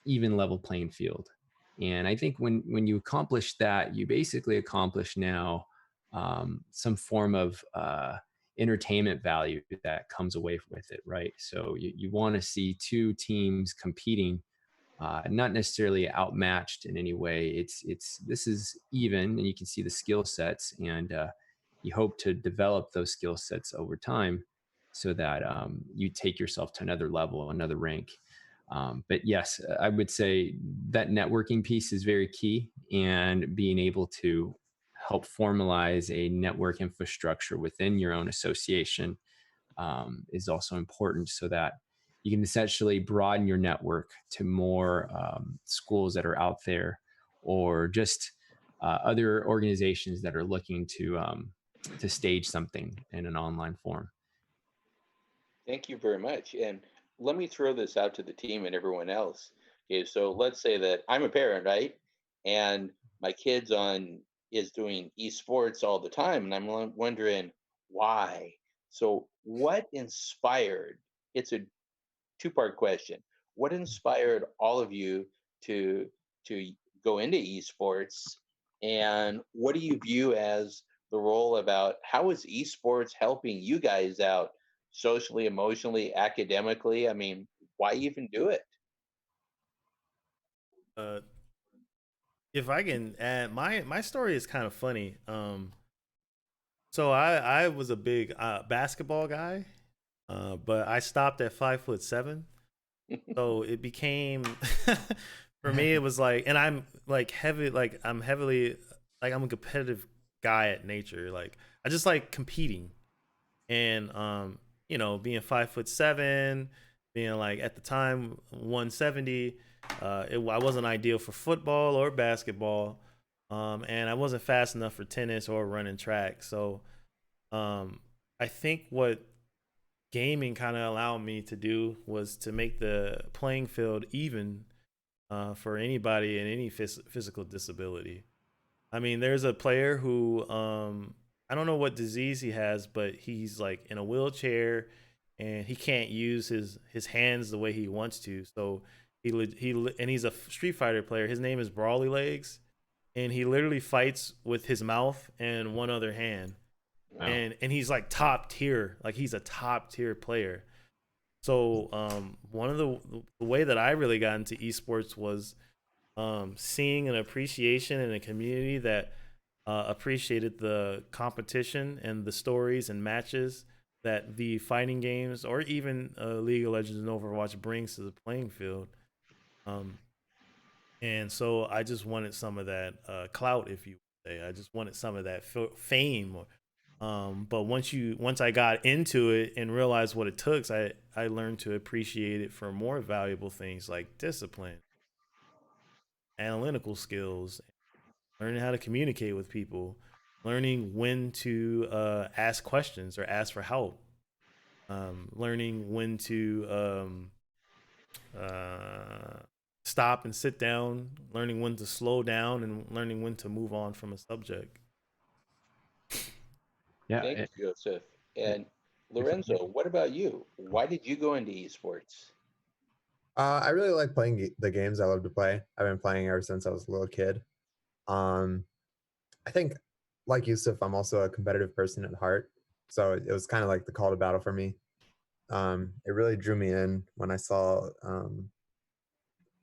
even level playing field. And I think when you accomplish that, you basically accomplish now some form of entertainment value that comes away with it, right? So you want to see two teams competing, not necessarily outmatched in any way. This is even, and you can see the skill sets, and you hope to develop those skill sets over time so that you take yourself to another level, another rank. But yes, I would say that networking piece is very key, and being able to help formalize a network infrastructure within your own association is also important, so that you can essentially broaden your network to more schools that are out there, or just other organizations that are looking to stage something in an online form. Thank you very much. And let me throw this out to the team and everyone else. Okay, so let's say that I'm a parent, right? And my kid's is doing esports all the time, and I'm wondering why. So what inspired? It's a two-part question. What inspired all of you to go into esports, and what do you view as the role about how is esports helping you guys out socially, emotionally, academically? I mean, why even do it? Uh, if I can add, my story is kind of funny. So I was a big basketball guy, but I stopped at 5'7". So it became for me it was like, and I'm like heavily like I'm a competitive guy at nature. Like I just like competing, and being 5'7", being like at the time 170, I wasn't ideal for football or basketball, and I wasn't fast enough for tennis or running track. So I think what gaming kind of allowed me to do was to make the playing field even for anybody in any physical disability. I mean, there's a player who I don't know what disease he has, but he's like in a wheelchair and he can't use his hands the way he wants to. So and he's a Street Fighter player. His name is Brawly Legs, and he literally fights with his mouth and one other hand. Wow. And he's like top tier, like he's a top tier player. So one of the way that I really got into esports was seeing an appreciation in a community that appreciated the competition and the stories and matches that the fighting games or even League of Legends and Overwatch brings to the playing field. And so I just wanted some of that clout, if you say. I just wanted some of that fame. But once I got into it and realized what it took, I learned to appreciate it for more valuable things like discipline, analytical skills, learning how to communicate with people, learning when to ask questions or ask for help, learning when to stop and sit down, learning when to slow down, and learning when to move on from a subject. Yeah. Thank you, Joseph. It- And Lorenzo, what about you? Why did you go into esports? I really like playing the games I love to play. I've been playing ever since I was a little kid. Um, I think, like Yusuf, I'm also a competitive person at heart. So it was kind of like the call to battle for me. It really drew me in when I saw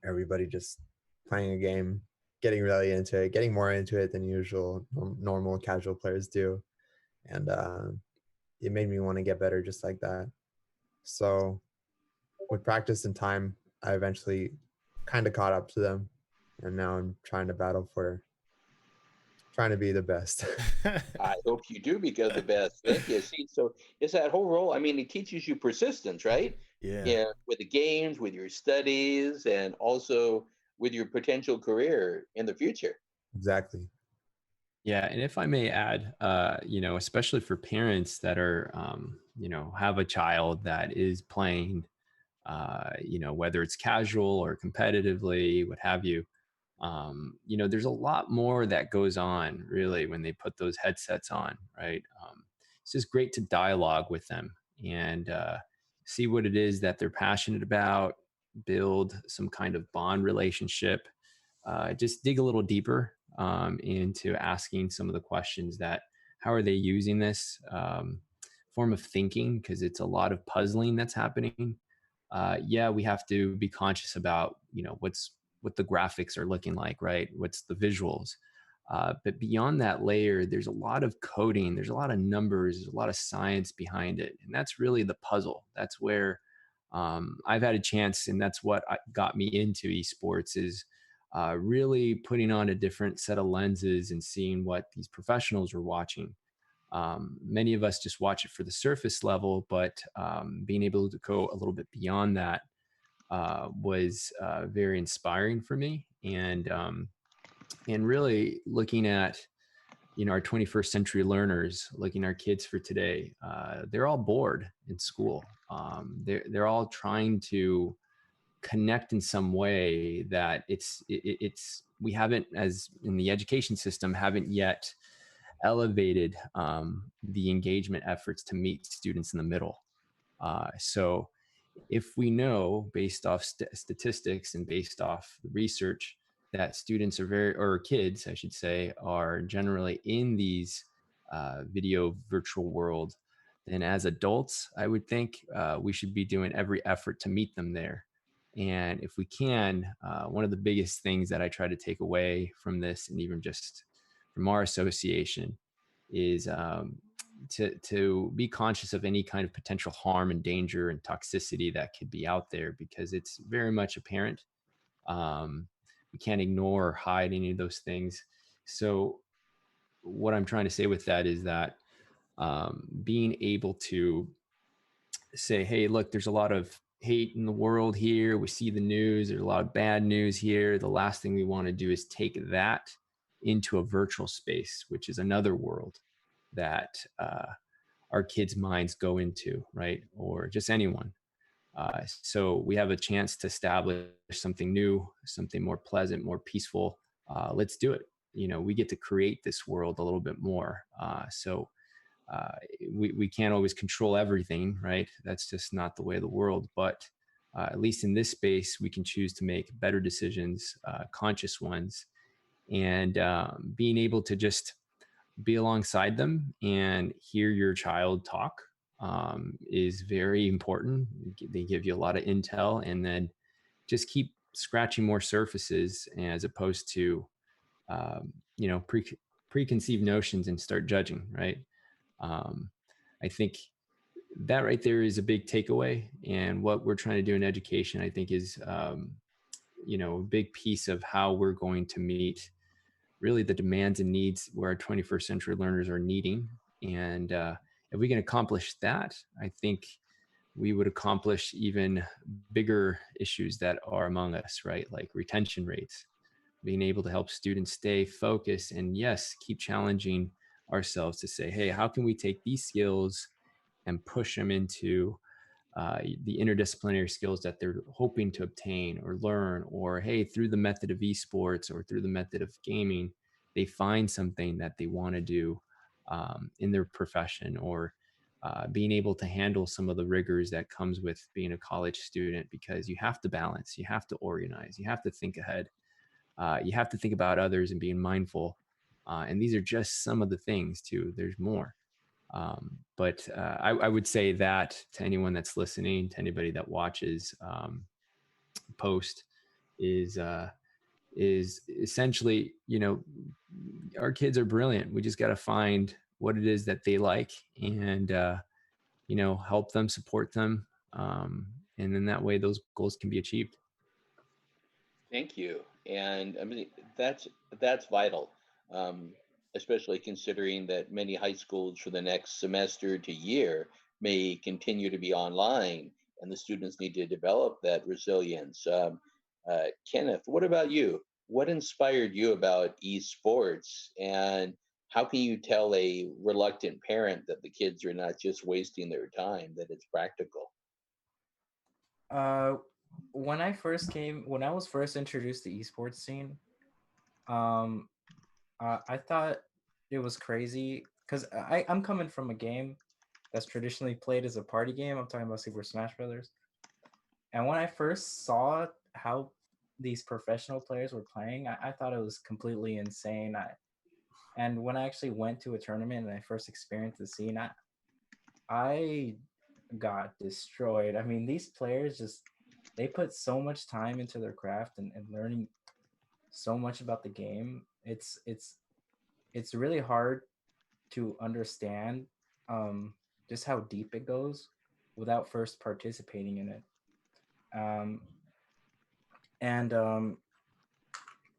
everybody just playing a game, getting really into it, getting more into it than usual, normal casual players do. And it made me want to get better just like that. So with practice and time, I eventually kind of caught up to them. And now I'm trying to battle for trying to be the best. I hope you do become the best. Thank you. See, so it's that whole role. I mean, it teaches you persistence, right? Yeah. Yeah, with the games, with your studies, and also with your potential career in the future. Exactly. Yeah, and if I may add, especially for parents that are, have a child that is playing, whether it's casual or competitively, what have you, there's a lot more that goes on really when they put those headsets on, right? It's just great to dialogue with them and see what it is that they're passionate about, build some kind of bond relationship, just dig a little deeper into asking some of the questions that how are they using this form of thinking, because it's a lot of puzzling that's happening. Yeah, we have to be conscious about what the graphics are looking like, right? What's the visuals? But beyond that layer, there's a lot of coding, there's a lot of numbers, there's a lot of science behind it, and that's really the puzzle. That's where I've had a chance, and that's what got me into esports is really putting on a different set of lenses and seeing what these professionals are watching. Many of us just watch it for the surface level, but being able to go a little bit beyond that was very inspiring for me. And really looking at our 21st century learners, looking at our kids for today, they're all bored in school. They're all trying to connect in some way that it's we haven't, as in the education system, haven't yet elevated the engagement efforts to meet students in the middle. So if we know based off statistics and based off research that students are or kids, I should say, are generally in these video virtual world, then as adults, I would think we should be doing every effort to meet them there. And if we can, one of the biggest things that I try to take away from this, and even just from our association, is to be conscious of any kind of potential harm and danger and toxicity that could be out there, because it's very much apparent. We can't ignore or hide any of those things. So what I'm trying to say with that is that being able to say, hey, look, there's a lot of hate in the world here. We see the news. There's a lot of bad news here. The last thing we want to do is take that into a virtual space, which is another world that our kids' minds go into, right? Or just anyone. So we have a chance to establish something new, something more pleasant, more peaceful. Let's do it. We get to create this world a little bit more. So we can't always control everything, right? That's just not the way of the world. But at least in this space, we can choose to make better decisions, conscious ones, and being able to just be alongside them and hear your child talk is very important. They give you a lot of intel, and then just keep scratching more surfaces as opposed to preconceived notions and start judging, right? I think that right there is a big takeaway. And what we're trying to do in education, I think, is a big piece of how we're going to meet really the demands and needs where our 21st century learners are needing. And if we can accomplish that, I think we would accomplish even bigger issues that are among us, right? Like retention rates, being able to help students stay focused and, yes, keep challenging ourselves to say, hey, how can we take these skills and push them into the interdisciplinary skills that they're hoping to obtain or learn, or hey, through the method of esports or through the method of gaming, they find something that they want to do in their profession, or being able to handle some of the rigors that comes with being a college student, because you have to balance, you have to organize, you have to think ahead, you have to think about others and being mindful. And these are just some of the things too. There's more. But I would say that to anyone that's listening, to anybody that watches post, is essentially, our kids are brilliant. We just got to find what it is that they like, and help them, support them, and then that way those goals can be achieved. Thank you. And I mean, that's vital, um, especially considering that many high schools for the next semester to year may continue to be online, and the students need to develop that resilience. Kenneth, what about you? What inspired you about esports, and how can you tell a reluctant parent that the kids are not just wasting their time, that it's practical? Uh, when I was first introduced to esports scene, um, I thought it was crazy because I'm coming from a game that's traditionally played as a party game. I'm talking about Super Smash Brothers. And when I first saw how these professional players were playing, I thought it was completely insane. And when I actually went to a tournament and I first experienced the scene, I got destroyed. I mean, these players just they put so much time into their craft and learning so much about the game. It's really hard to understand um, just how deep it goes without first participating in it. Um, and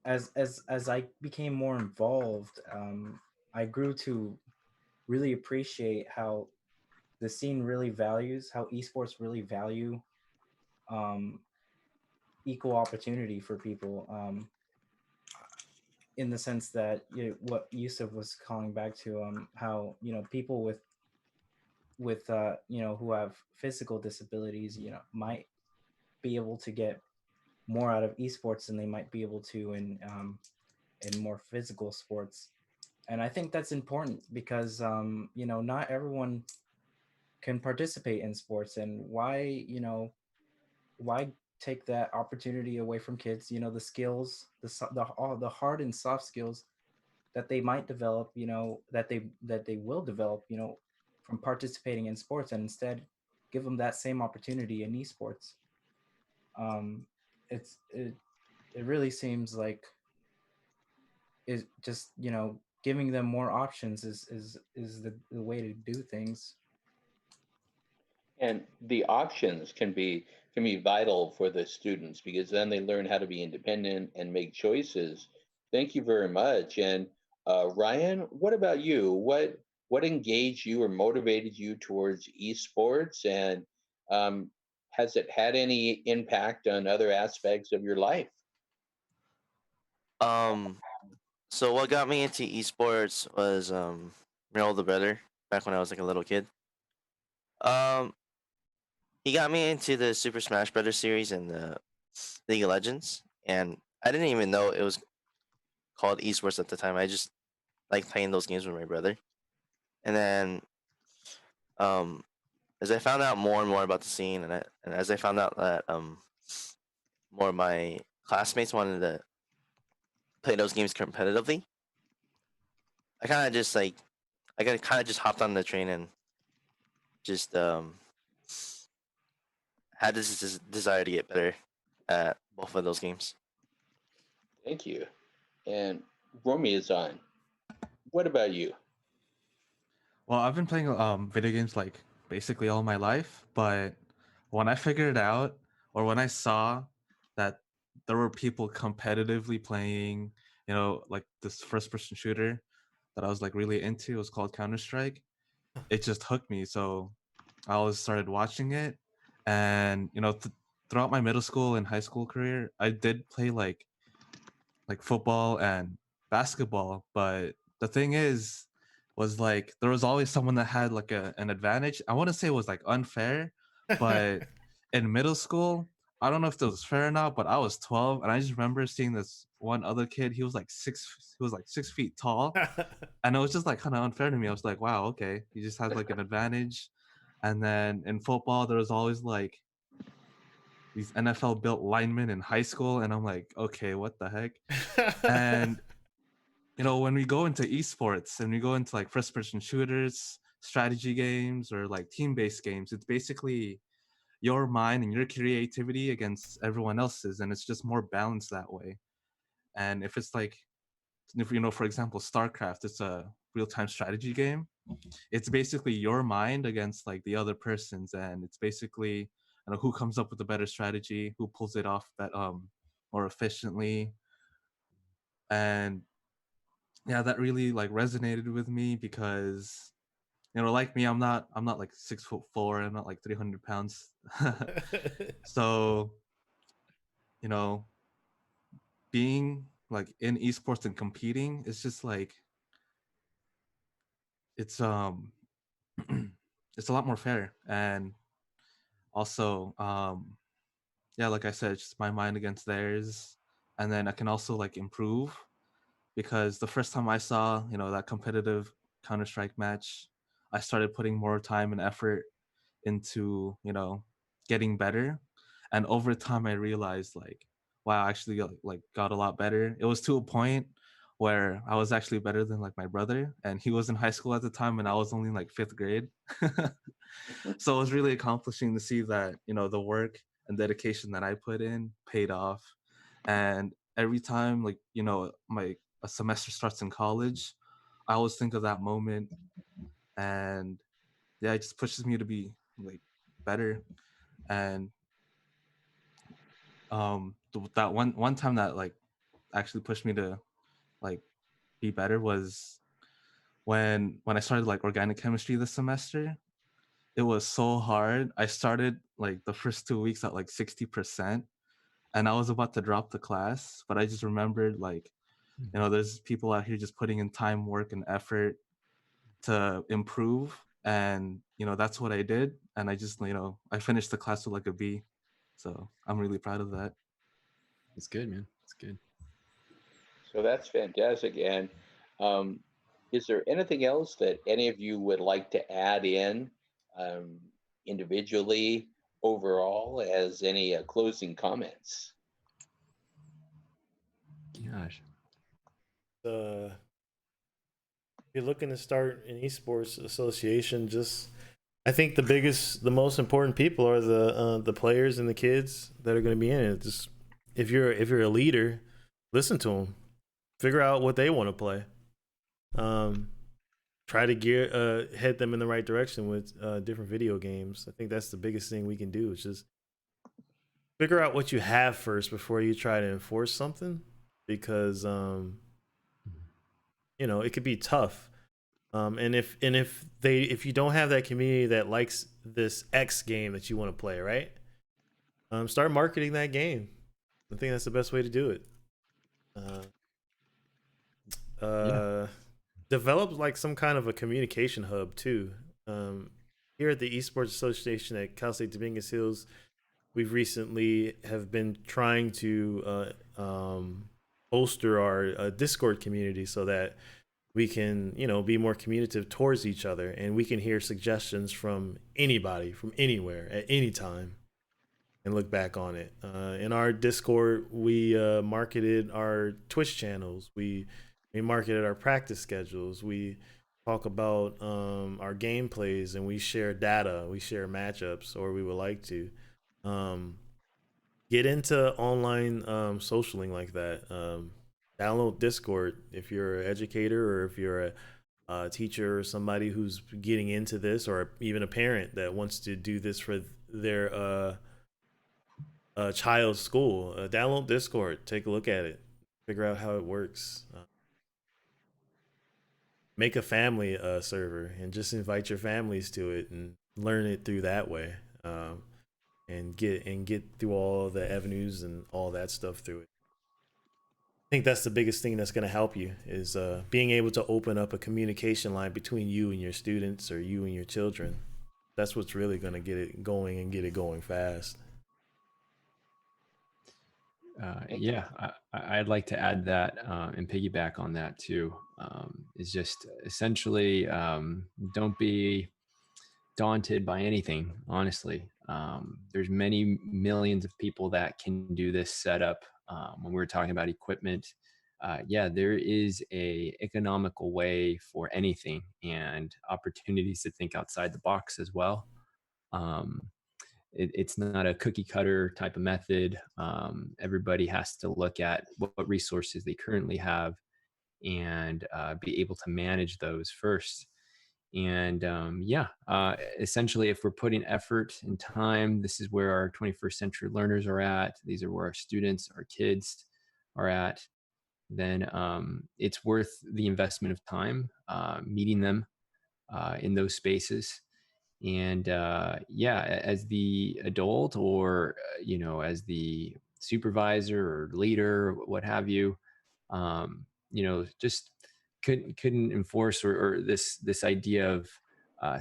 as I became more involved, I grew to really appreciate how the scene really values how esports really value um, equal opportunity for people. In the sense that what Yusuf was calling back to, how people with who have physical disabilities, might be able to get more out of esports than they might be able to in more physical sports. And I think that's important because not everyone can participate in sports, and why take that opportunity away from kids? The skills, all the hard and soft skills that they might develop, that they will develop, from participating in sports, and instead give them that same opportunity in esports. Um, it really seems like it just giving them more options is the way to do things. And the options can be vital for the students because then they learn how to be independent and make choices. Thank you very much. And Ryan, what about you? What engaged you or motivated you towards esports, and um, has it had any impact on other aspects of your life? Um, so what got me into esports was my older brother back when I was like a little kid. Um, he got me into the Super Smash Brothers series and the League of Legends, and I didn't even know it was called esports at the time. I just like playing those games with my brother, and then um, as I found out more and more about the scene, and as I found out that more of my classmates wanted to play those games competitively, I kind of just like I kind of just hopped on the train and just had this desire to get better at both of those games. Thank you. And Romy is on. What about you? Well, I've been playing video games like basically all my life, but when I figured out or when I saw that there were people competitively playing, like this first person shooter that I was like really into, it was called Counter-Strike. It just hooked me. So I always started watching it, and throughout my middle school and high school career, I did play like football and basketball, but the thing was like there was always someone that had like an advantage. I want to say it was like unfair, but in middle school, I don't know if it was fair or not, but I was 12 and I just remember seeing this one other kid. He was like 6 feet tall, and it was just like kind of unfair to me. I was like, wow, okay, he just has like an advantage. And then in football, there was always like these NFL built linemen in high school, and I'm like, okay, what the heck? And you know, when we go into esports and we go into like first person shooters, strategy games, or like team based games, it's basically your mind and your creativity against everyone else's, and it's just more balanced that way. And if it's like, if you know, for example, StarCraft, it's a real time strategy game. It's basically your mind against like the other person's, and it's basically, you know, who comes up with a better strategy, who pulls it off that more efficiently. And yeah, that really like resonated with me because, you know, like me, I'm not like 6'4", I'm not like 300 pounds. So, you know, being like in esports and competing, it's just like it's it's a lot more fair. And also yeah, like I said, it's just my mind against theirs. And then I can also like improve, because the first time I saw, you know, that competitive Counter-Strike match, I started putting more time and effort into, you know, getting better. And over time I realized like, wow, I actually like got a lot better. It was to a point where I was actually better than like my brother, and he was in high school at the time and I was only in like 5th grade. So it was really accomplishing to see that, you know, the work and dedication that I put in paid off. And every time, like, you know, a semester starts in college, I always think of that moment. And yeah, it just pushes me to be like better. And that one time that like actually pushed me to like be better was when I started like organic chemistry this semester. It was so hard. I started like the first 2 weeks at like 60%, and I was about to drop the class, but I just remembered like, you know, there's people out here just putting in time, work, and effort to improve. And, you know, that's what I did. And I just, you know, I finished the class with like a B. So I'm really proud of that. It's good, man. It's good. So that's fantastic. And um, is there anything else that any of you would like to add in um, individually, overall, as any closing comments? Gosh. If you're looking to start an esports association, just I think the most important people are the players and the kids that are going to be in it. Just if you're a leader, listen to them, figure out what they want to play. Try to head them in the right direction with different video games. I think that's the biggest thing we can do. Is just figure out what you have first before you try to enforce something, because you know, it could be tough. And if you don't have that community that likes this X game that you want to play, right? Start marketing that game. I think that's the best way to do it. Develop like some kind of a communication hub too. Here at the Esports Association at Cal State Dominguez Hills, we've recently have been trying to bolster our Discord community so that we can, you know, be more communicative towards each other, and we can hear suggestions from anybody from anywhere at any time and look back on it. In our Discord, we marketed our Twitch channels. We marketed our practice schedules. We talk about our gameplays, and we share data. We share matchups, or we would like to. Get into online socialing like that. Download Discord if you're an educator, or if you're a teacher or somebody who's getting into this, or even a parent that wants to do this for their child's school. Download Discord, take a look at it, figure out how it works. Make a family server and just invite your families to it and learn it through that way. And get through all the avenues and all that stuff through it. I think that's the biggest thing that's going to help you is being able to open up a communication line between you and your students, or you and your children. That's what's really going to get it going and get it going fast. Yeah, I'd like to add that and piggyback on that too. Is just essentially don't be daunted by anything. Honestly, there's many millions of people that can do this setup. When we were talking about equipment, yeah, there is a economical way for anything and opportunities to think outside the box as well. Um, it's not a cookie cutter type of method. Everybody has to look at what resources they currently have and be able to manage those first. And yeah, essentially, if we're putting effort and time, this is where our 21st century learners are at. These are where our students, our kids are at. Then it's worth the investment of time meeting them in those spaces. And yeah, as the adult or as the supervisor or leader, what have you, just couldn't enforce or this idea of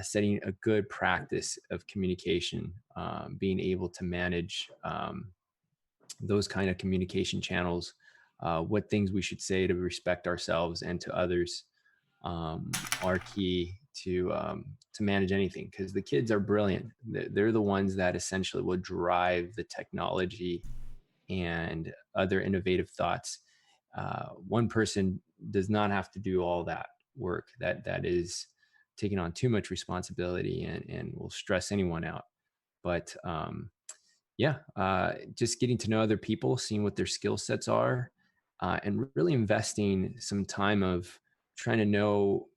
setting a good practice of communication, being able to manage those kind of communication channels, what things we should say to respect ourselves and to others, are key to manage anything, because the kids are brilliant. They're the ones that essentially will drive the technology and other innovative thoughts. One person does not have to do all that work. That is taking on too much responsibility and will stress anyone out. But yeah, just getting to know other people, seeing what their skill sets are, and really investing some time of trying to know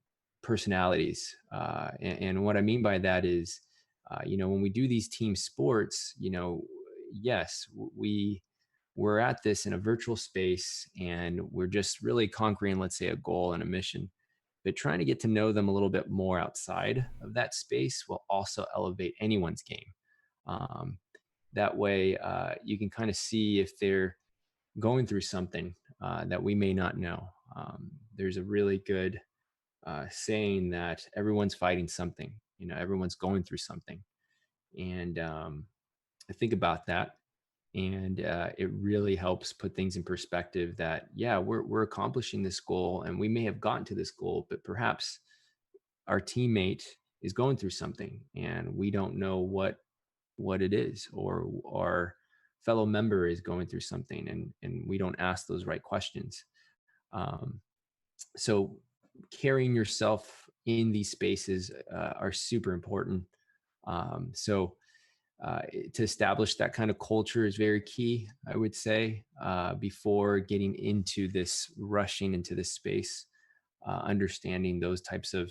personalities. And what I mean by that is, when we do these team sports, yes, we're at this in a virtual space and we're just really conquering, let's say, a goal and a mission. But trying to get to know them a little bit more outside of that space will also elevate anyone's game. Um, that way, you can kind of see if they're going through something that we may not know. There's a really good saying that everyone's fighting something, everyone's going through something. And I think about that. And it really helps put things in perspective that, yeah, we're accomplishing this goal and we may have gotten to this goal, but perhaps our teammate is going through something and we don't know what it is, or our fellow member is going through something and we don't ask those right questions. So carrying yourself in these spaces are super important. So to establish that kind of culture is very key, I would say, before getting into this, rushing into this space. Understanding those types of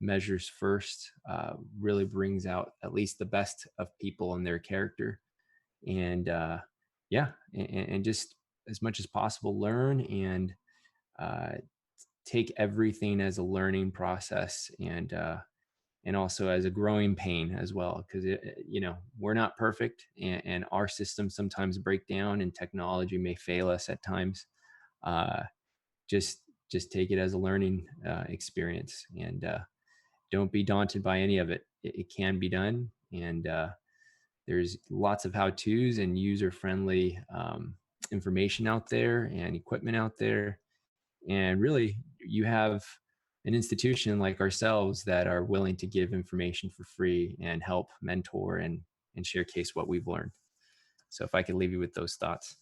measures first really brings out at least the best of people and their character. And yeah, and just as much as possible, learn and uh, take everything as a learning process, and also as a growing pain as well, because we're not perfect, and our systems sometimes break down and technology may fail us at times. uh, just take it as a learning experience, and don't be daunted by any of it. It can be done, and there's lots of how-tos and user-friendly information out there and equipment out there. And really, you have an institution like ourselves that are willing to give information for free and help mentor and showcase what we've learned. So if I could leave you with those thoughts.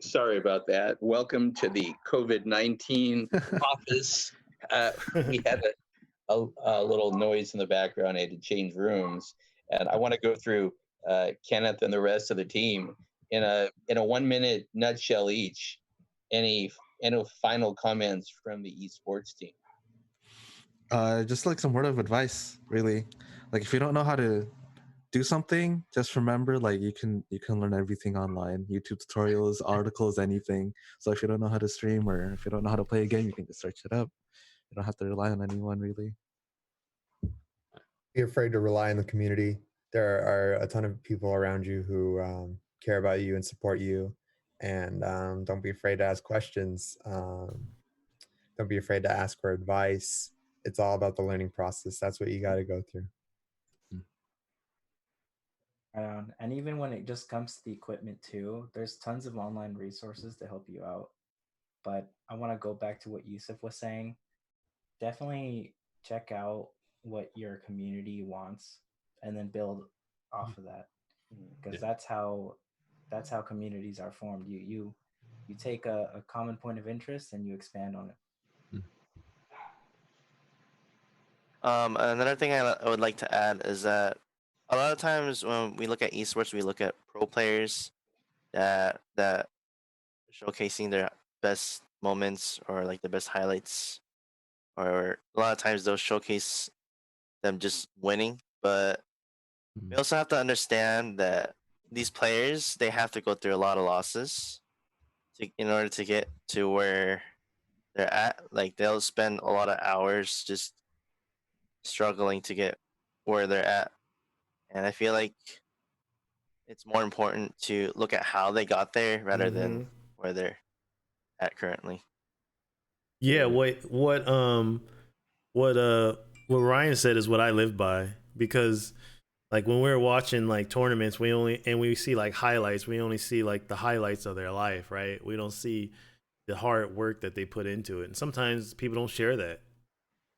Sorry about that. Welcome to the COVID-19 office. We had a little noise in the background. I had to change rooms, and I want to go through Kenneth and the rest of the team in a 1 minute nutshell each. Any final comments from the esports team? Just like some word of advice, really. Like if you don't know how to do something, just remember, like you can learn everything online. YouTube tutorials, articles, anything. So if you don't know how to stream or if you don't know how to play a game, you can just search it up. You don't have to rely on anyone, really. Be afraid to rely on the community. There are a ton of people around you who care about you and support you, and don't be afraid to ask questions. Don't be afraid to ask for advice. It's all about the learning process. That's what you got to go through. And even when it just comes to the equipment too, there's tons of online resources to help you out. But I want to go back to what Yusuf was saying. Definitely check out what your community wants and then build off of that, because that's how communities are formed. You take a common point of interest and you expand on it. Another thing I would like to add is that a lot of times when we look at esports, we look at pro players that showcasing their best moments or like the best highlights, or a lot of times they'll showcase them just winning. But we also have to understand that these players, they have to go through a lot of losses in order to get to where they're at. Like they'll spend a lot of hours just struggling to get where they're at. And I feel like it's more important to look at how they got there rather than where they're at currently. Yeah, what Ryan said is what I live by, because like when we're watching like tournaments, we see like highlights, we only see like the highlights of their life, right? We don't see the hard work that they put into it. And sometimes people don't share that.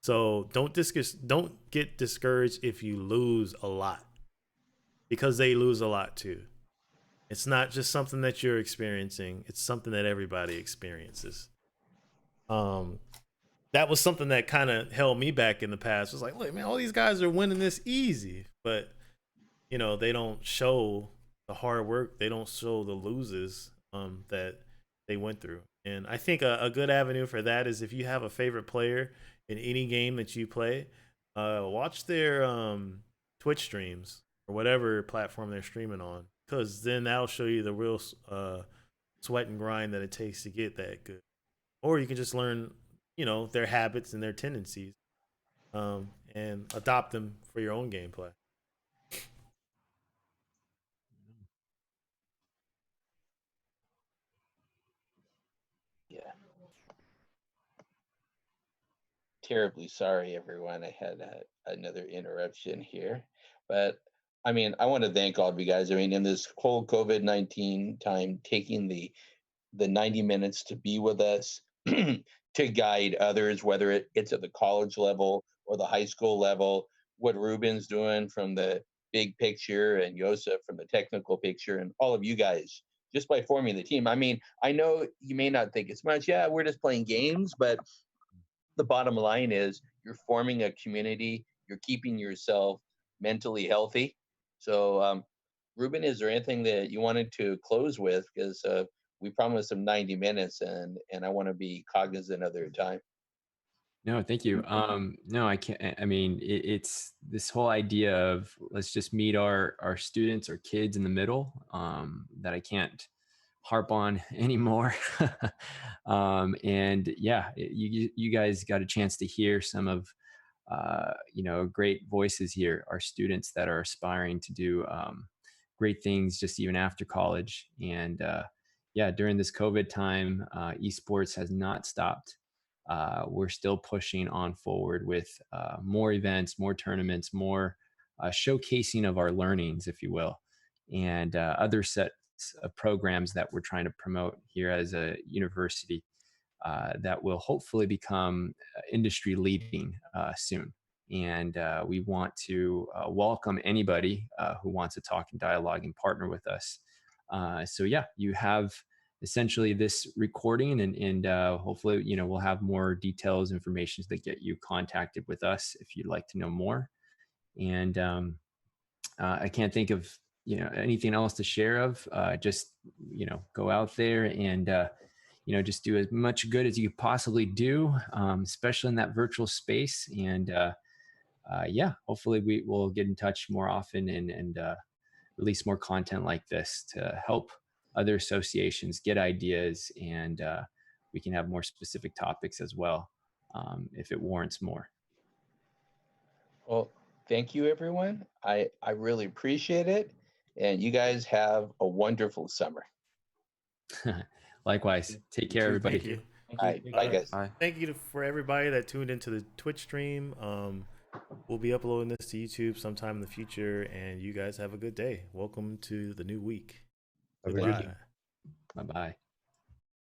So don't get discouraged if you lose a lot, because they lose a lot too. It's not just something that you're experiencing, it's something that everybody experiences. That was something that kind of held me back in the past. It was like, look, man, all these guys are winning this easy, but you know, they don't show the hard work, they don't show the loses that they went through. And I think a good avenue for that is if you have a favorite player in any game that you play, watch their Twitch streams or whatever platform they're streaming on, because then that'll show you the real sweat and grind that it takes to get that good. Or you can just learn, you know, their habits and their tendencies, and adopt them for your own gameplay. Yeah. Terribly sorry, everyone. I had another interruption here, but I mean, I want to thank all of you guys. I mean, in this whole COVID-19 time, taking the 90 minutes to be with us, to guide others, whether it's at the college level or the high school level, what Ruben's doing from the big picture and Joseph from the technical picture, and all of you guys just by forming the team. I mean, I know you may not think it's much. Yeah, we're just playing games, but the bottom line is you're forming a community, you're keeping yourself mentally healthy. So, Ruben, is there anything that you wanted to close with? Because we promised them 90 minutes, and I want to be cognizant of their time. No, thank you. No, I can't. I mean, it's this whole idea of let's just meet our students or kids in the middle, that I can't harp on anymore. And yeah, you guys got a chance to hear some of great voices here, our students that are aspiring to do great things just even after college. And yeah, during this COVID time, esports has not stopped. We're still pushing on forward with more events, more tournaments, more showcasing of our learnings, if you will, and other sets of programs that we're trying to promote here as a university that will hopefully become industry leading soon. And we want to welcome anybody who wants to talk and dialogue and partner with us. So yeah, you have essentially this recording, and hopefully, you know, we'll have more details, information that get you contacted with us if you'd like to know more. And I can't think of, you know, anything else to share of. Just, you know, go out there and you know, just do as much good as you could possibly do, especially in that virtual space. And yeah, hopefully we will get in touch more often and release more content like this to help other associations get ideas, and we can have more specific topics as well if it warrants more. Well, thank you, everyone. I really appreciate it, and you guys have a wonderful summer. Likewise. Take care, everybody. Thank you. All right, bye, guys. Bye. Thank you for everybody that tuned into the Twitch stream. we'll be uploading this to YouTube sometime in the future, and you guys have a good day. Welcome to the new week. Have a good Goodbye. Bye bye.